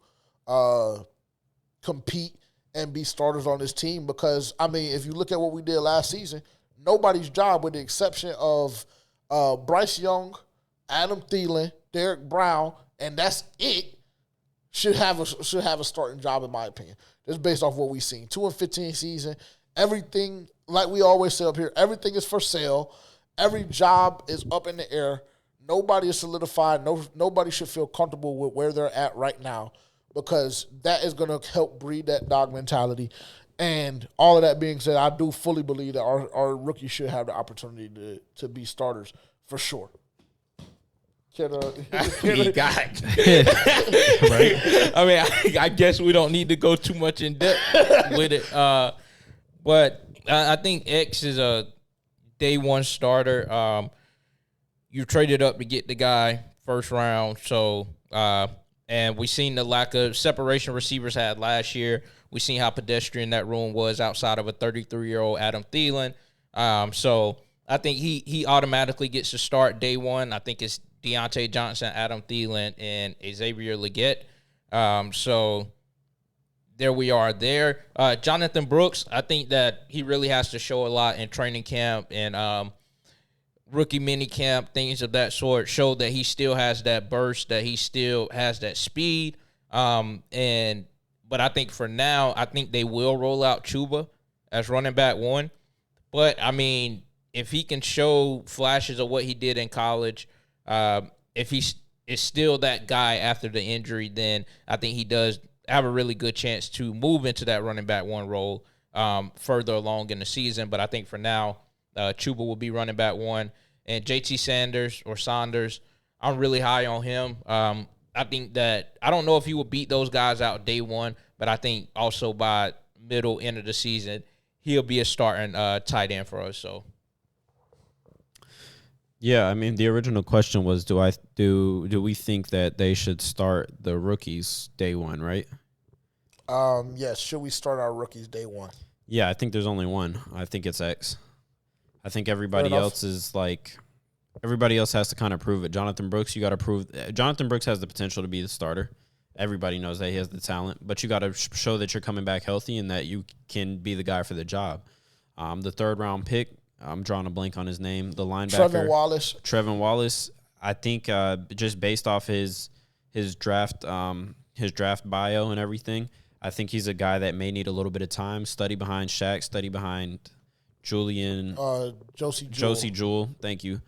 compete and be starters on this team. Because, if you look at what we did last season, nobody's job, with the exception of Bryce Young, Adam Thielen, Derek Brown, and that's it, should have a starting job, in my opinion. Just based off what we've seen. 2-15 season. Everything, like we always say up here, everything is for sale. Every job is up in the air. Nobody is solidified. Nobody should feel comfortable with where they're at right now, because that is going to help breed that dog mentality. And all of that being said, I do fully believe that our rookies should have the opportunity to be starters for sure. Right. I guess we don't need to go too much in depth with it. But I think X is a day one starter. You traded up to get the guy first round. So, and we seen the lack of separation receivers had last year. We seen how pedestrian that room was outside of a 33-year-old Adam Thielen. So I think he automatically gets to start day one. I think it's Deontay Johnson, Adam Thielen, and Xavier Leggett. So there we are there. Jonathan Brooks, I think that he really has to show a lot in training camp and rookie mini camp, things of that sort, show that he still has that burst, that he still has that speed. But I think for now, I think they will roll out Chuba as running back 1. But, I mean, if he can show flashes of what he did in college, if he is still that guy after the injury, then I think he does have a really good chance to move into that running back 1 role further along in the season. But I think for now, Chuba will be running back 1. And Jaycee Saunders, I'm really high on him. I think that I don't know if he will beat those guys out day 1, but I think also by middle, end of the season, he'll be a starting tight end for us. So, yeah, I mean, the original question was, do we think that they should start the rookies day 1, right? Yes. Should we start our rookies day 1? Yeah, I think there's only one. I think it's X. I think everybody else is like, everybody else has to kind of prove it. Jonathan Brooks, you got to prove. Jonathan Brooks has the potential to be the starter. Everybody knows that he has the talent, but you got to show that you're coming back healthy and that you can be the guy for the job. The 3rd round pick, I'm drawing a blank on his name. The linebacker, Trevin Wallace. I think just based off his draft bio and everything, I think he's a guy that may need a little bit of time. Study behind Shaq. Study behind Josey Jewell. Thank you.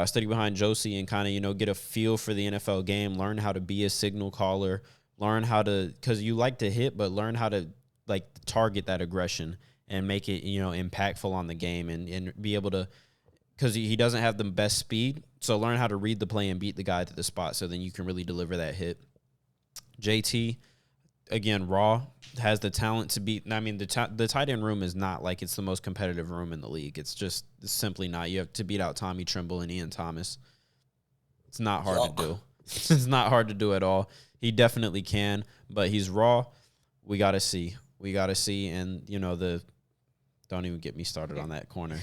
Study behind Josey and kind of, get a feel for the NFL game, learn how to be a signal caller, learn how to, because you like to hit, but learn how to, like, target that aggression and make it, impactful on the game and be able to, because he doesn't have the best speed, so learn how to read the play and beat the guy to the spot so then you can really deliver that hit. JT, again, raw, has the talent to beat. I mean, the tight end room is not like it's the most competitive room in the league. It's simply not. You have to beat out Tommy Tremble and Ian Thomas. It's not hard to do. It's not hard to do at all. He definitely can, but he's raw. We got to see. And, don't even get me started on that corner.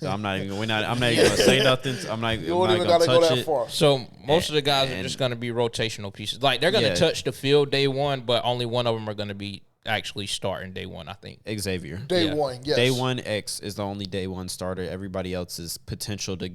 So I'm not even going to say nothing. I'm not going to touch it. Far. So most of the guys are just going to be rotational pieces. Like, they're going to touch the field day 1, but only one of them are going to be actually starting day 1, I think. Xavier. Day 1, yes. Day 1, X is the only day 1 starter. Everybody else is potential to,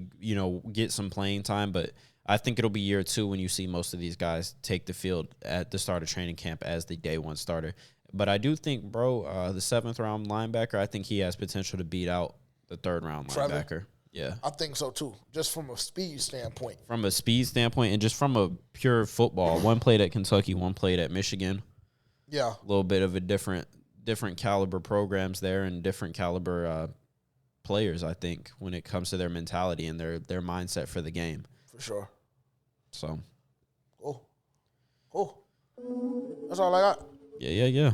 get some playing time, but I think it'll be year 2 when you see most of these guys take the field at the start of training camp as the day 1 starter. But I do think, bro, the 7th round linebacker, I think he has potential to beat out the 3rd round linebacker. Yeah. I think so too. Just from a speed standpoint. From a speed standpoint and just from a pure football. One played at Kentucky, one played at Michigan. Yeah. A little bit of a different caliber programs there and different caliber players, I think, when it comes to their mentality and their mindset for the game. For sure. So. Oh. That's all I got. Yeah.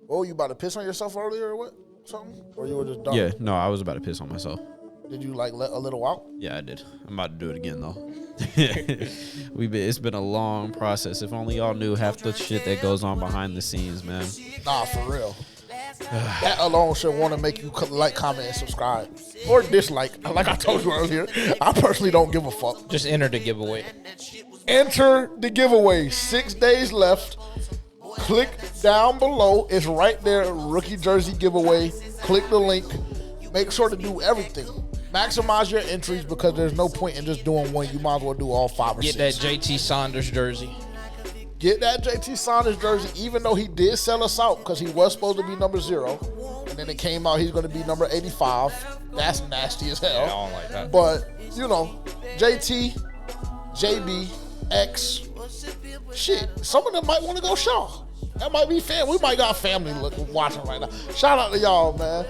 Oh, you about to piss on yourself earlier or what? Something? Or you were just done? Yeah, no, I was about to piss on myself. Did you let a little out? Yeah, I did. I'm about to do it again though. It's been a long process. If only y'all knew half the shit that goes on behind the scenes, man. Nah, for real. That alone should want to make you like, comment, and subscribe. Or dislike. Like I told you earlier, I personally don't give a fuck. Just enter the giveaway. Enter the giveaway. 6 days left. Click down below. It's right there. Rookie jersey giveaway. Click the link. Make sure to do everything. Maximize your entries because there's no point in just doing one. You might as well do all 5 or 6. Get that JT Saunders jersey. Get that JT Saunders jersey, even though he did sell us out because he was supposed to be number 0. And then it came out he's going to be number 85. That's nasty as hell. Yeah, I don't like that. But, JT, JB, X, shit, some of them might want to go Shaw. That might be fair. We might got family watching right now. Shout out to y'all, man.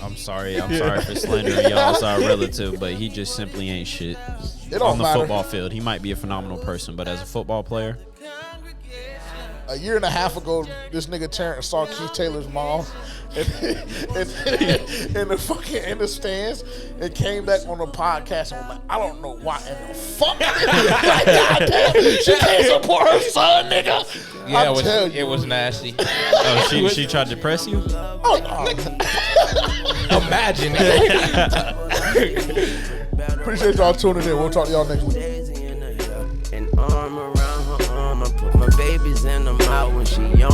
I'm sorry for slandering y'all as our relative, but he just simply ain't shit. It don't on the matter. Football field. He might be a phenomenal person, but as a football player, a year and a half ago, this nigga Terrence saw Keith Taylor's mom in the stands and came back on the podcast and was like, I don't know why in the fuck. Like, goddamn, she can't support her son, nigga. Yeah, it was nasty. Oh, she tried to press you? Imagine. Appreciate y'all tuning in. We'll talk to y'all next week. An arm around her arm, I put my babies in the mouth when she young.